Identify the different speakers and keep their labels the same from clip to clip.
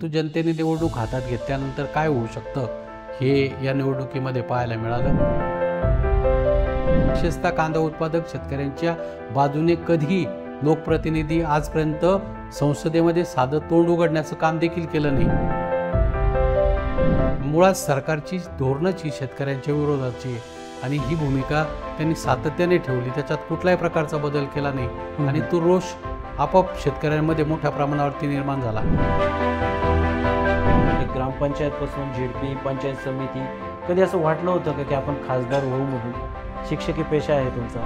Speaker 1: परंतु जनतेने निवडणूक हातात घेतल्यानंतर काय होऊ शकतं हे या निवडणुकीमध्ये पाहायला मिळालं. विशेषतः कांदा उत्पादक शेतकऱ्यांच्या बाजूने कधी लोकप्रतिनिधी आजपर्यंत संसदेमध्ये साधं तोंड उघडण्याचं काम देखील केलं नाही. मुळात सरकारची धोरणच ही शेतकऱ्यांच्या विरोधाची आहे आणि ही भूमिका त्यांनी सातत्याने ठेवली. त्याच्यात कुठल्याही प्रकारचा बदल केला नाही आणि तो रोष आपोआप शेतकऱ्यांमध्ये मोठ्या प्रमाणावरती निर्माण झाला.
Speaker 2: ग्रामपंचायतपासून झेडपी, पंचायत समिती, कधी असं वाटलं होतं का की आपण खासदार होऊ म्हणून? शिक्षकी पेशा आहे तुमचा.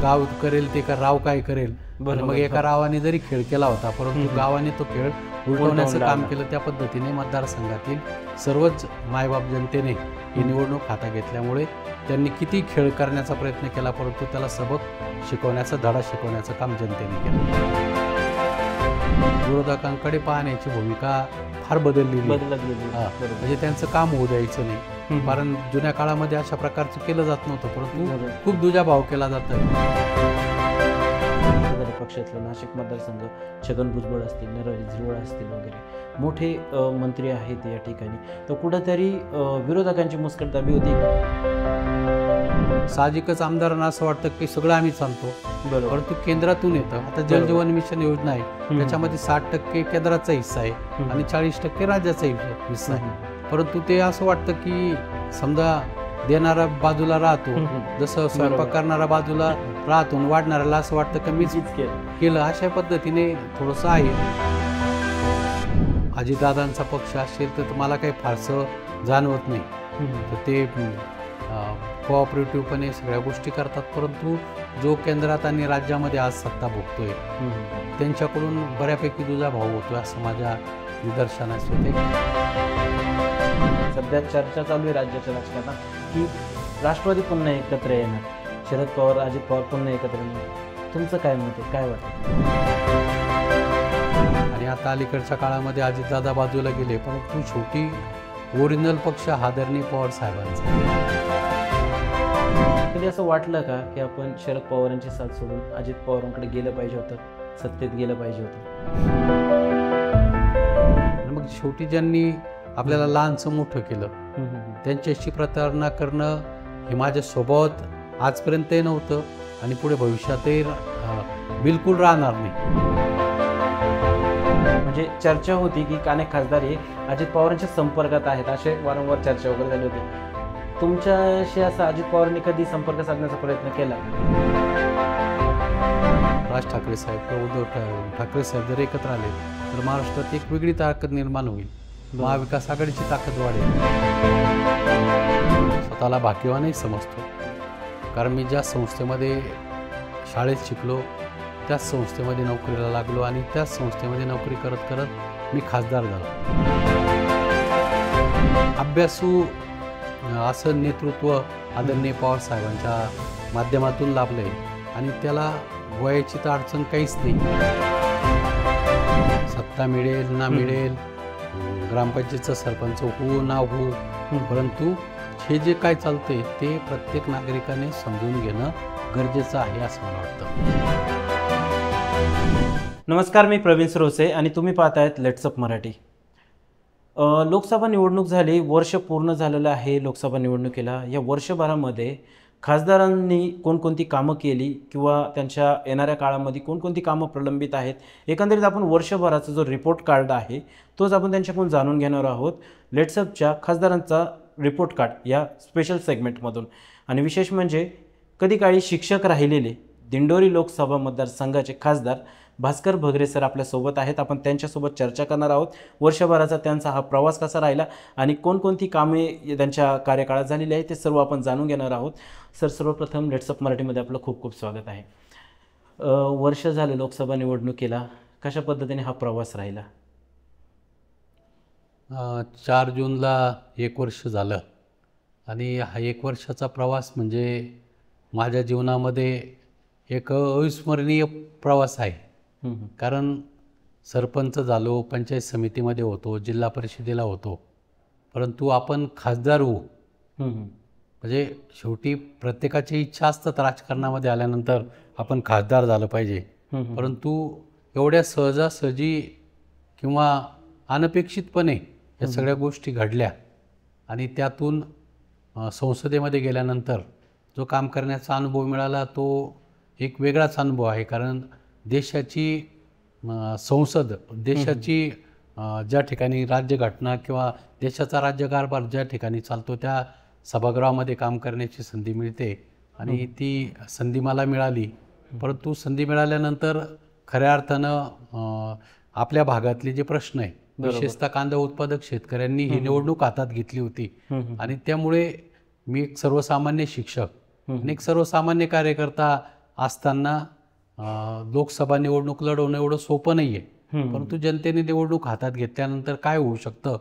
Speaker 1: गाव करेल ते का राव काय करेल. मग एका रावाने जरी खेळ केला होता परंतु गावाने तो खेळ उलटवण्याचं काम केलं. त्या पद्धतीने मतदारसंघातील सर्वच मायबाप जनतेने ही निवडणूक हातात घेतल्यामुळे त्यांनी किती खेळ करण्याचा प्रयत्न केला परंतु त्याला सबक शिकवण्याचा, धडा शिकवण्याचं काम जनतेने केलं. विरोधकांकडे पाहण्याची भूमिका फार बदललेली. म्हणजे त्यांचं काम होऊ द्यायचं नाही. कारण जुन्या काळामध्ये अशा प्रकारचं केलं जात नव्हतं परंतु खूप दुजाभाव केला जातो.
Speaker 2: पक्षातलं नाशिक मतदारसंघ छगन भुजबळ असतील, नरहरी झिरवळ असतील वगैरे मोठे मंत्री आहेत या ठिकाणी, तर कुठंतरी विरोधकांची मुस्कटदाबी होती.
Speaker 1: साहजिकच आमदारांना असं वाटतं की सगळं आम्हीच आणतो, परंतु केंद्रातून येतं. आता जल जीवन मिशन योजना आहे, त्याच्यामध्ये 60% केंद्राचा हिस्सा आहे आणि 40% राज्याचा हिस्सा आहे. परंतु ते असं वाटतं की समजा देणारा बाजूला राहतो, जसं स्वयंपाक करणारा बाजूला राहतो, वाढणाऱ्याला असं वाटतं की मीच केलं. अशा पद्धतीने थोडंसं आहे. अजितदादांचा पक्ष असेल तर मला काही फारसं जाणवत नाही. तर ते कोऑपरेटिव्हपणे सगळ्या गोष्टी करतात, परंतु जो केंद्रात आणि राज्यामध्ये आज सत्ता भोगतोय त्यांच्याकडून बऱ्यापैकी दुजाभाव होतोय असं माझ्या निदर्शनास येते.
Speaker 2: सध्या चर्चा चालू आहे राज्याच्या राजकारणात की राष्ट्रवादी पुन्हा एकत्र येणार, शरद पवार, अजित पवार पुन्हा एकत्र येणार. तुमचं काय मत आहे, काय वाटतं?
Speaker 1: आणि आता अलीकडच्या काळामध्ये अजितदादा बाजूला गेले, परंतु शेवटी ओरिजिनल पक्ष आदरणीय पवार साहेबांचा.
Speaker 2: कधी असं वाटलं का की आपण शरद पवारांची साथ सोडून अजित पवारांकडे गेलं पाहिजे होतं, सत्तेत गेलं पाहिजे होतं?
Speaker 1: मग शेवटी ज्यांनी आपल्याला लहानसं मोठं केलं त्यांच्याशी प्रतारणा करणं हे माझ्या स्वभावात आजपर्यंतही नव्हतं आणि पुढे भविष्यातही बिलकुल राहणार नाही.
Speaker 2: म्हणजे चर्चा होती की अनेक खासदार हे अजित पवारांच्या संपर्कात आहेत, असे वारंवार चर्चा वगैरे झाली होती. तुमच्याशी असं अजित पवारांनी कधी संपर्क साधण्याचा प्रयत्न केला?
Speaker 1: राज ठाकरे साहेब किंवा उद्धव ठाकरे साहेब जर एकत्र आले तर महाराष्ट्रात एक वेगळी ताकद निर्माण होईल. महाविकास आघाडीची ताकद वाढेल. स्वतःला भाग्यवानही समजतो, कारण मी ज्या संस्थेमध्ये शाळेत शिकलो त्याच संस्थेमध्ये नोकरीला लागलो आणि त्याच संस्थेमध्ये नोकरी करत करत मी खासदार झालो. अभ्यासू असं नेतृत्व आदरणीय पवार साहेबांच्या माध्यमातून लाभलंय आणि त्याला वयाची तर अडचण काहीच नाही. सत्ता मिळेल ना मिळेल, ग्रामपंचायतचं सरपंच होऊ ना होऊ, परंतु हे जे काय चालतंय ते प्रत्येक नागरिकाने समजून घेणं गरजेचं आहे असं मला वाटतं.
Speaker 2: नमस्कार, मी प्रवीण सरोसे आणि तुम्ही पाहतायत लेट्सअप मराठी. लोकसभा निवडणूक झाली, वर्ष पूर्ण झालेलं आहे लोकसभा निवडणुकीला. या वर्षभरामध्ये खासदारांनी कोणकोणती कामं केली किंवा त्यांच्या येणाऱ्या काळामध्ये कोणकोणती कामं प्रलंबित आहेत, एकंदरीत आपण वर्षभराचा जो रिपोर्ट कार्ड आहे तोच आपण त्यांच्याकडून जाणून घेणार आहोत लेट्सअपच्या खासदारांचा रिपोर्ट कार्ड या स्पेशल सेगमेंटमधून. आणि विशेष म्हणजे कधी काळी शिक्षक राहिलेले दिंडोरी लोकसभा मतदारसंघाचे खासदार भास्कर भगरे सर आपल्यासोबत आहेत. आपण त्यांच्यासोबत चर्चा करणार आहोत. वर्षभराचा त्यांचा हा प्रवास कसा राहिला आणि कोणकोणती कामे त्यांच्या कार्यकाळात झालेली आहे ते सर्व आपण जाणून घेणार आहोत. सर, सर्वप्रथम लेट्सअप मराठीमध्ये आपलं खूप खूप स्वागत आहे. वर्ष झालं लोकसभा निवडणुकीला, कशा पद्धतीने हा प्रवास राहिला?
Speaker 1: 4 जूनला 1 वर्ष झालं आणि हा 1 वर्षाचा प्रवास म्हणजे माझ्या जीवनामध्ये एक अविस्मरणीय प्रवास आहे. कारण सरपंच झालो, पंचायत समितीमध्ये होतो, जिल्हा परिषदेला होतो, परंतु आपण खासदार होऊ म्हणजे शेवटी प्रत्येकाची इच्छा असतात राजकारणामध्ये आल्यानंतर आपण खासदार झालं पाहिजे, परंतु एवढ्या सहजासहजी किंवा अनपेक्षितपणे या सगळ्या गोष्टी घडल्या आणि त्यातून संसदेमध्ये गेल्यानंतर जो काम करण्याचा अनुभव मिळाला तो एक वेगळाच अनुभव आहे. कारण देशाची संसद, देशाची ज्या ठिकाणी राज्यघटना किंवा देशाचा राज्यकारभार ज्या ठिकाणी चालतो त्या सभागृहामध्ये काम करण्याची संधी मिळते आणि ती संधी मला मिळाली. परंतु संधी मिळाल्यानंतर खऱ्या अर्थानं आपल्या भागातले जे प्रश्न आहे, विशेषतः कांदा उत्पादक शेतकऱ्यांनी ही निवडणूक हातात घेतली होती आणि त्यामुळे मी एक सर्वसामान्य शिक्षक आणि एक सर्वसामान्य कार्यकर्ता असताना लोकसभा निवडणूक लढवणं एवढं सोपं नाही आहे. परंतु जनतेने निवडणूक हातात घेतल्यानंतर काय होऊ शकतं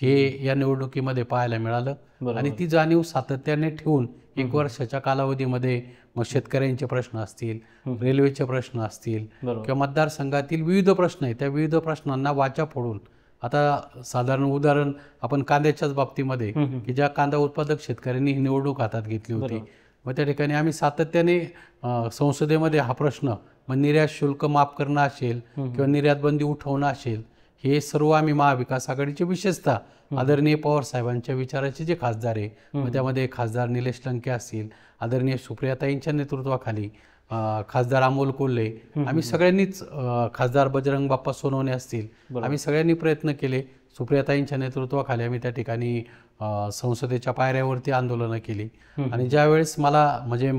Speaker 1: हे या निवडणुकीमध्ये पाहायला मिळालं आणि ती जाणीव सातत्याने ठेवून 1 वर्षाच्या कालावधीमध्ये मग शेतकऱ्यांचे प्रश्न असतील, रेल्वेचे प्रश्न असतील किंवा मतदारसंघातील विविध प्रश्न आहेत, त्या विविध प्रश्नांना वाचा फोडून आता साधारण उदाहरण आपण कांद्याच्याच बाबतीमध्ये की ज्या कांदा उत्पादक शेतकऱ्यांनी ही निवडणूक हातात घेतली होती, मग त्या ठिकाणी आम्ही सातत्याने संसदेमध्ये हा प्रश्न मग निर्यात शुल्क माफ करणं असेल किंवा निर्यात बंदी उठवणं असेल, हे सर्व आम्ही महाविकास आघाडीचे विशेषतः आदरणीय पवार साहेबांच्या विचाराचे जे खासदार आहे, मग त्यामध्ये खासदार निलेश लंके असतील, आदरणीय सुप्रियाताईंच्या नेतृत्वाखाली खासदार अमोल कोल्हे, आम्ही सगळ्यांनीच, खासदार बजरंग बाप्पा सोनवणे असतील, आम्ही सगळ्यांनी प्रयत्न केले. सुप्रियाताईंच्या नेतृत्वाखाली आम्ही त्या ठिकाणी संसदेच्या पायऱ्यावरती आंदोलनं केली आणि ज्यावेळेस मला म्हणजे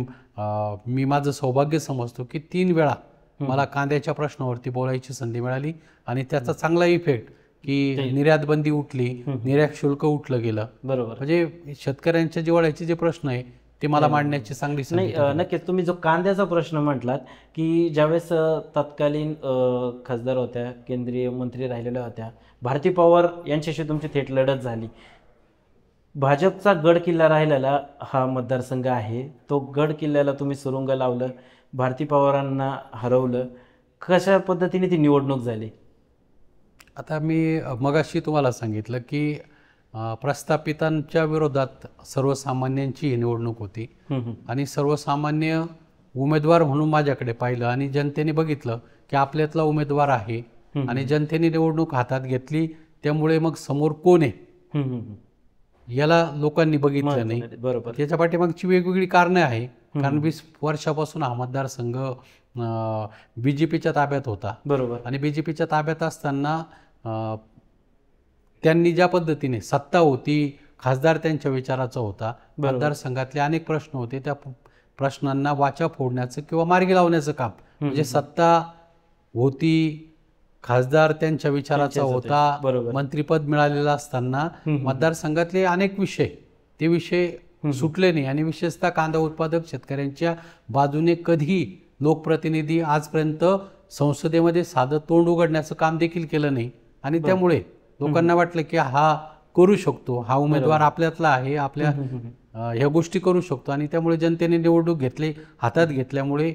Speaker 1: मी माझं सौभाग्य समजतो की 3 वेळा मला कांद्याच्या प्रश्नावरती बोलायची संधी मिळाली आणि त्याचा चांगला इफेक्ट की निर्यात बंदी उठली, निर्यात शुल्क उठलं गेलं.
Speaker 2: बरोबर.
Speaker 1: म्हणजे शेतकऱ्यांच्या जिव्हाळ्याचे जे प्रश्न आहे ते मला मांडण्याची चांगली संधी.
Speaker 2: नक्कीच. तुम्ही जो कांद्याचा प्रश्न म्हटलात की ज्यावेळेस तत्कालीन खासदार होत्या, केंद्रीय मंत्री राहिलेल्या होत्या, भारती पवार यांच्याशी तुमची थेट लढत झाली. भाजपचा गड किल्ला राहिलेला हा मतदारसंघ आहे, तो गड किल्ल्याला तुम्ही सुरुंग लावलं, भारती पवारांना हरवलं. कशा पद्धतीने ती निवडणूक झाली?
Speaker 1: आता मी मगाशी तुम्हाला सांगितलं की प्रस्थापितांच्या विरोधात सर्वसामान्यांची ही निवडणूक होती आणि सर्वसामान्य उमेदवार म्हणून माझ्याकडे पाहिलं आणि जनतेने बघितलं की आपल्यातला उमेदवार आहे आणि जनतेने निवडणूक हातात घेतली. त्यामुळे मग समोर कोण आहे याला लोकांनी बघितलं नाही.
Speaker 2: बरोबर.
Speaker 1: त्याच्या पाठीमागची वेगवेगळी कारणं आहे. कारण 20 वर्षापासून हा मतदारसंघ BJPच्या ताब्यात होता.
Speaker 2: बरोबर.
Speaker 1: आणि BJPच्या ताब्यात असताना त्यांनी ज्या पद्धतीने सत्ता होती, खासदार त्यांच्या विचाराचा होता, मतदारसंघातले अनेक प्रश्न होते, त्या प्रश्नांना वाचा फोडण्याचं किंवा मार्गी लावण्याचं काम म्हणजे सत्ता होती, खासदार त्यांच्या विचाराचा होता, मंत्रिपद मिळालेलं असताना मतदारसंघातले अनेक विषय ते विषय सुटले नाही आणि विशेषतः कांदा उत्पादक शेतकऱ्यांच्या बाजूने कधी लोकप्रतिनिधी आजपर्यंत संसदेमध्ये साधं तोंड उघडण्याचं काम देखील केलं नाही आणि त्यामुळे लोकांना वाटलं की हा करू शकतो, हा उमेदवार आपल्यातला आहे, आपल्या ह्या गोष्टी करू शकतो आणि त्यामुळे जनतेने निवडणूक घेतली, हातात घेतल्यामुळे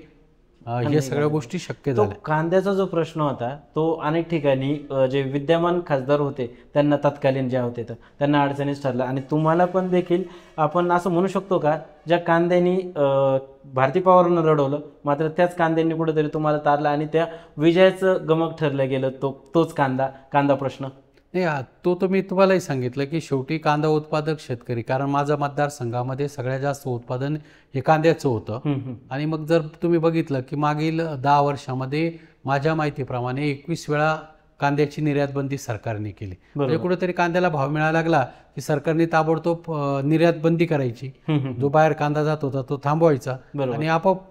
Speaker 1: हे सगळ्या गोष्टी शक्य झाल्या.
Speaker 2: कांद्याचा जो प्रश्न होता तो अनेक ठिकाणी जे विद्यमान खासदार होते त्यांना, तत्कालीन ज्या होते त्यांना अडचणीच ठरला आणि तुम्हाला पण देखील आपण असं म्हणू शकतो का ज्या कांद्यांनी भारती पवारांना लढवलं मात्र त्याच कांद्यांनी कुठेतरी तुम्हाला तारला आणि त्या विजयाचं गमक ठरलं गेलं, तोच कांदा प्रश्न?
Speaker 1: नाही, तो मी तुम्हालाही सांगितलं की शेवटी कांदा उत्पादक शेतकरी, कारण माझ्या मतदारसंघामध्ये सगळ्यात जास्त उत्पादन हे कांद्याचं होतं आणि मग जर तुम्ही बघितलं की मागील 10 वर्षामध्ये माझ्या माहितीप्रमाणे 21 वेळा कांद्याची निर्यात बंदी सरकारने केली. म्हणजे कुठेतरी कांद्याला भाव मिळायला लागला की सरकारने ताबडतोब निर्यात बंदी करायची, जो बाहेर कांदा जात होता तो थांबवायचा आणि आपोआप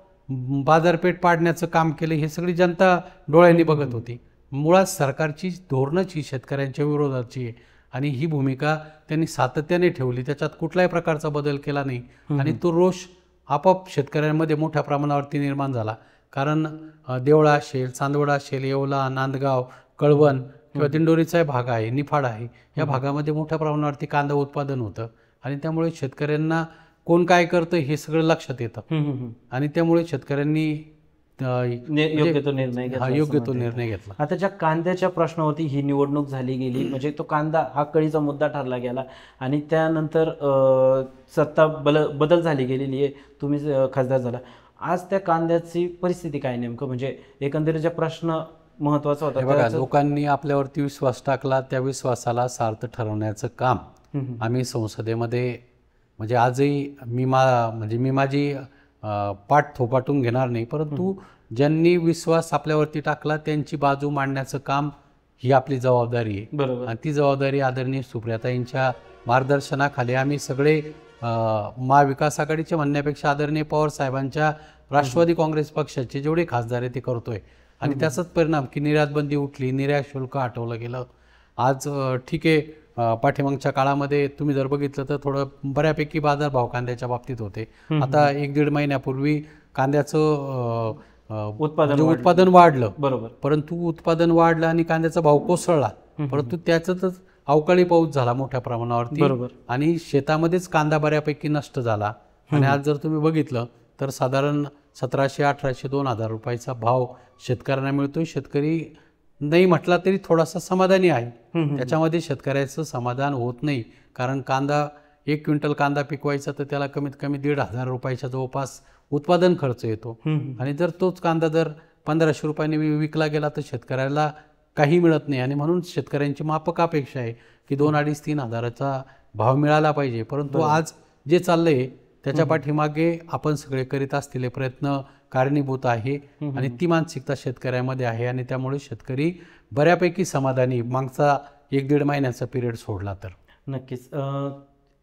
Speaker 1: बाजारपेठ पाडण्याचं काम केलं. हे सगळी जनता डोळ्यांनी बघत होती. मुळात सरकारची धोरणंच ही शेतकऱ्यांच्या विरोधाची आहे आणि ही भूमिका त्यांनी सातत्याने ठेवली, त्याच्यात कुठल्याही प्रकारचा बदल केला नाही आणि तो रोष आपोआप शेतकऱ्यांमध्ये मोठ्या प्रमाणावरती निर्माण झाला. कारण देवळा असेल, चांदवड असेल, येवला, नांदगाव, कळवण किंवा दिंडोरीचा भाग आहे, निफाड आहे, या भागामध्ये मोठ्या प्रमाणावरती कांदा उत्पादन होतं आणि त्यामुळे शेतकऱ्यांना कोण काय करतं हे सगळं लक्षात येतं आणि त्यामुळे शेतकऱ्यांनी योग्य तो निर्णय घेतला.
Speaker 2: आता ज्या कांद्याच्या प्रश्नावरती ही निवडणूक झाली गेली म्हणजे तो कांदा हा कळीचा मुद्दा ठरला गेला आणि त्यानंतर सत्ता बदल झाली गेलेली आहे, तुम्ही खासदार झाला. आज त्या कांद्याची परिस्थिती काय नेमकं, म्हणजे एकंदरीत जे प्रश्न महत्वाचा होता.
Speaker 1: हे बघा, लोकांनी आपल्यावरती विश्वास टाकला, त्या विश्वासाला सार्थ ठरवण्याचं काम आम्ही संसदेमध्ये, म्हणजे आजही मी माझी पाठ थोपाटून घेणार नाही, परंतु ज्यांनी विश्वास आपल्यावरती टाकला त्यांची बाजू मांडण्याचं काम ही आपली जबाबदारी आहे.
Speaker 2: बरोबर.
Speaker 1: आणि ती जबाबदारी आदरणीय सुप्रियाताईंच्या मार्गदर्शनाखाली आम्ही सगळे महाविकास आघाडीचे म्हणण्यापेक्षा आदरणीय पवार साहेबांच्या राष्ट्रवादी काँग्रेस पक्षाचे जेवढे खासदार आहे ते करतोय. आणि त्याचाच परिणाम की निर्यात बंदी उठली, निर्यात शुल्क हटवलं गेलं. आज ठीक आहे, पाठीमागच्या काळामध्ये तुम्ही जर बघितलं तर थोडं बऱ्यापैकी बाजारभाव कांद्याच्या बाबतीत होते. आता 1-1.5 महिन्यापूर्वी कांद्याचं उत्पादन वाढलं.
Speaker 2: बरोबर.
Speaker 1: परंतु उत्पादन वाढलं आणि कांद्याचा भाव कोसळला. परंतु त्याच्यातच अवकाळी पाऊस झाला मोठ्या प्रमाणावरती.
Speaker 2: बरोबर.
Speaker 1: आणि शेतामध्येच कांदा बऱ्यापैकी नष्ट झाला. आणि आज जर तुम्ही बघितलं तर साधारण 1700, 1800, 2000 रुपयाचा भाव शेतकऱ्यांना मिळतोय. शेतकरी नाही म्हटला तरी थोडासा समाधानी आहे. त्याच्यामध्ये शेतकऱ्याचं समाधान होत नाही, कारण कांदा 1 क्विंटल कांदा पिकवायचा तर त्याला कमीत कमी 1,500 रुपयाच्या जवळपास उत्पादन खर्च येतो. आणि जर तोच कांदा जर 1500 रुपयांनी विकला गेला तर शेतकऱ्याला काही मिळत नाही. आणि म्हणून शेतकऱ्यांची माफक अपेक्षा आहे की 2,500-3 हजाराचा भाव मिळाला पाहिजे. परंतु आज जे चाललंय त्याच्या पाठीमागे आपण सगळे करीत असलेले प्रयत्न कारणीभूत आहे. आणि ती मानसिकता शेतकऱ्यामध्ये आहे. आणि त्यामुळे शेतकरी बऱ्यापैकी समाधानी, मागचा 1-1.5 महिन्याचा पिरियड सोडला तर.
Speaker 2: नक्कीच.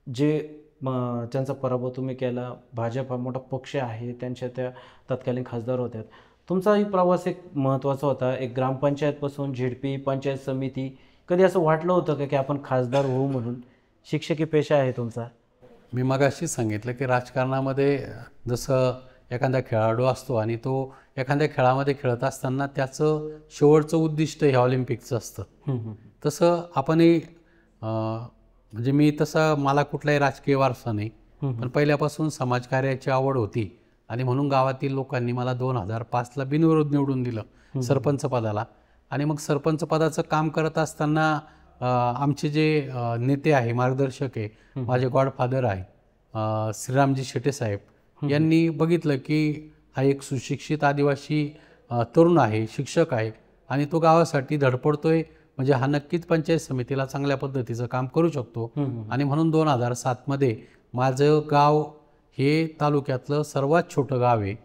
Speaker 2: ज्यांचा पराभव तुम्ही केला, भाजप हा मोठा पक्ष आहे, त्यांच्या त्या तत्कालीन खासदार होत्या. तुमचाही प्रवास एक महत्त्वाचा होता, एक ग्रामपंचायतपासून झेडपी, पंचायत समिती. कधी असं वाटलं होतं का की आपण खासदार होऊ म्हणून? शिक्षकी पेशा आहे तुमचा.
Speaker 1: मी मगाशी सांगितलं की राजकारणामध्ये जसं एखादा खेळाडू असतो आणि तो एखाद्या खेळामध्ये खेळत असताना त्याचं शेवटचं उद्दिष्ट हे ऑलिम्पिकचं असतं. तसं आपणही म्हणजे मी तसं, मला कुठलाही राजकीय वारसा नाही, पण पहिल्यापासून समाजकार्याची आवड होती. आणि म्हणून गावातील लोकांनी मला 2005ला बिनविरोध निवडून दिलं सरपंच पदाला. आणि मग सरपंच पदाचं काम करत असताना आमचे जे नेते आहे, मार्गदर्शक आहे, माझे गॉडफादर आहे श्रीरामजी शेटे साहेब, यांनी बघितलं की हा एक सुशिक्षित आदिवासी तरुण आहे, शिक्षक आहे आणि तो गावासाठी धडपडतोय, म्हणजे हा नक्कीच पंचायत समितीला चांगल्या पद्धतीचं काम करू शकतो. आणि म्हणून 2007मध्ये माझं गाव हे तालुक्यातलं सर्वात छोटं गाव आहे.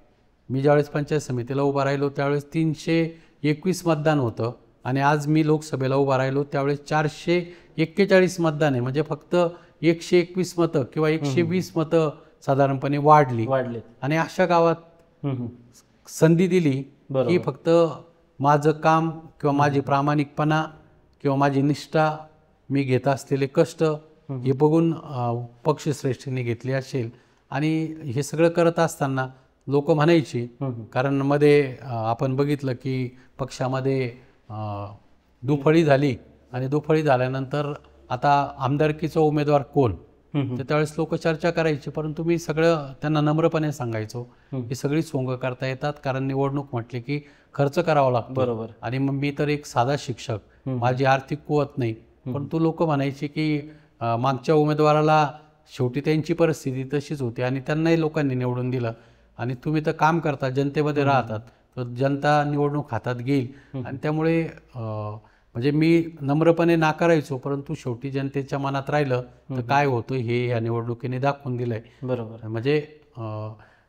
Speaker 1: मी ज्यावेळेस पंचायत समितीला उभा राहिलो त्यावेळेस 321 मतदान होतं. आणि आज मी लोकसभेला उभा राहिलो त्यावेळेस 441 मतदान आहे. म्हणजे फक्त 121 मतं किंवा 120 मतं साधारणपणे वाढली. आणि अशा गावात संधी दिली की फक्त माझं काम किंवा माझी प्रामाणिकपणा किंवा माझी निष्ठा, मी घेत असलेले कष्ट हे बघून पक्षश्रेष्ठींनी घेतली असेल. आणि हे सगळं करत असताना लोक म्हणायची, कारण मध्ये आपण बघितलं की पक्षामध्ये दुफळी झाली आणि दुफळी झाल्यानंतर आता आमदारकीचा उमेदवार कोण, तर त्यावेळेस लोक चर्चा करायची. परंतु मी सगळं त्यांना नम्रपणे सांगायचो की सगळी सोंग करता येतात, कारण निवडणूक म्हटली की खर्च करावा लागतो.
Speaker 2: बरोबर.
Speaker 1: आणि मग मी तर एक साधा शिक्षक, माझी आर्थिक कुवत नाही. परंतु लोक म्हणायचे की मागच्या उमेदवाराला शेवटी त्यांची परिस्थिती तशीच होती आणि त्यांनाही लोकांनी निवडून दिलं. आणि तुम्ही तर काम करता, जनतेमध्ये राहतात, तर जनता निवडणूक हातात घेईल. आणि त्यामुळे म्हणजे मी नम्रपणे नाकारायचो, परंतु शेवटी जनतेच्या मनात राहिलं तर काय होतं हे या निवडणुकीने दाखवून दिलंय.
Speaker 2: बरोबर.
Speaker 1: म्हणजे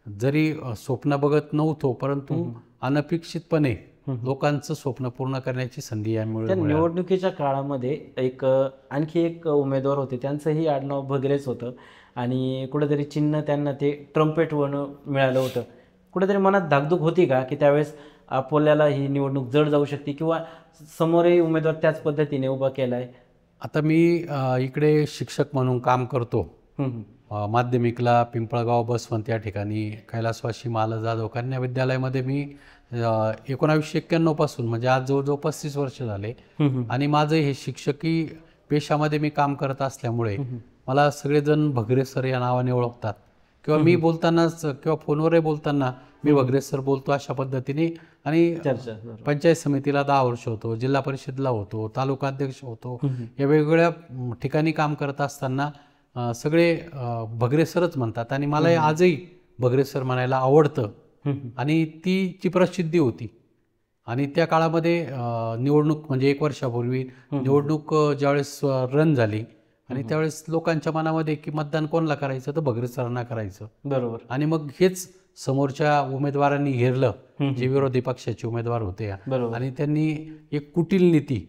Speaker 1: जरी स्वप्न बघत नव्हतो, परंतु अनपेक्षितपणे लोकांचं स्वप्न पूर्ण करण्याची संधी यामुळे.
Speaker 2: निवडणुकीच्या काळामध्ये आणखी एक उमेदवार होते, त्यांचंही आडनाव भगरेच होतं आणि कुठेतरी चिन्ह त्यांना ते ट्रम्पेट मिळालं होतं. कुठेतरी मनात धाकधूक होती का की त्यावेळेस आपल्याला ही निवडणूक जड जाऊ शकते किंवा समोरही उमेदवार त्याच पद्धतीने उभा केलाय?
Speaker 1: आता मी इकडे शिक्षक म्हणून काम करतो. माध्यमिकला पिंपळगाव बसवंत या ठिकाणी कैलासवासी माल जाधव कन्या विद्यालयामध्ये मी 1991 पासून, म्हणजे आज जवळजवळ 35 वर्ष झाले. आणि माझं हे शिक्षकी पेशामध्ये मी काम करत असल्यामुळे मला सगळेजण भगरे सर या नावाने ओळखतात. किंवा मी बोलतानाच किंवा फोनवरही बोलताना मी भगरे सर बोलतो अशा पद्धतीने. आणि पंचायत समितीला 10 वर्ष होतो, जिल्हा परिषदला होतो, तालुका अध्यक्ष होतो, या वेगवेगळ्या ठिकाणी काम करत असताना सगळे भगरे सरच म्हणतात. आणि मला आजही भगरे सर म्हणायला आवडतं. आणि ती प्रसिद्धी होती आणि त्या काळामध्ये निवडणूक म्हणजे 1 वर्षापूर्वी निवडणूक ज्यावेळेस रन झाली आणि त्यावेळेस लोकांच्या मनामध्ये की मतदान कोणाला करायचं, तर भगरे सरांना करायचं.
Speaker 2: बरोबर.
Speaker 1: आणि मग हेच समोरच्या उमेदवारांनी हेरलं, जे विरोधी पक्षाचे उमेदवार होते.
Speaker 2: बरोबर.
Speaker 1: आणि त्यांनी एक कुटील नीती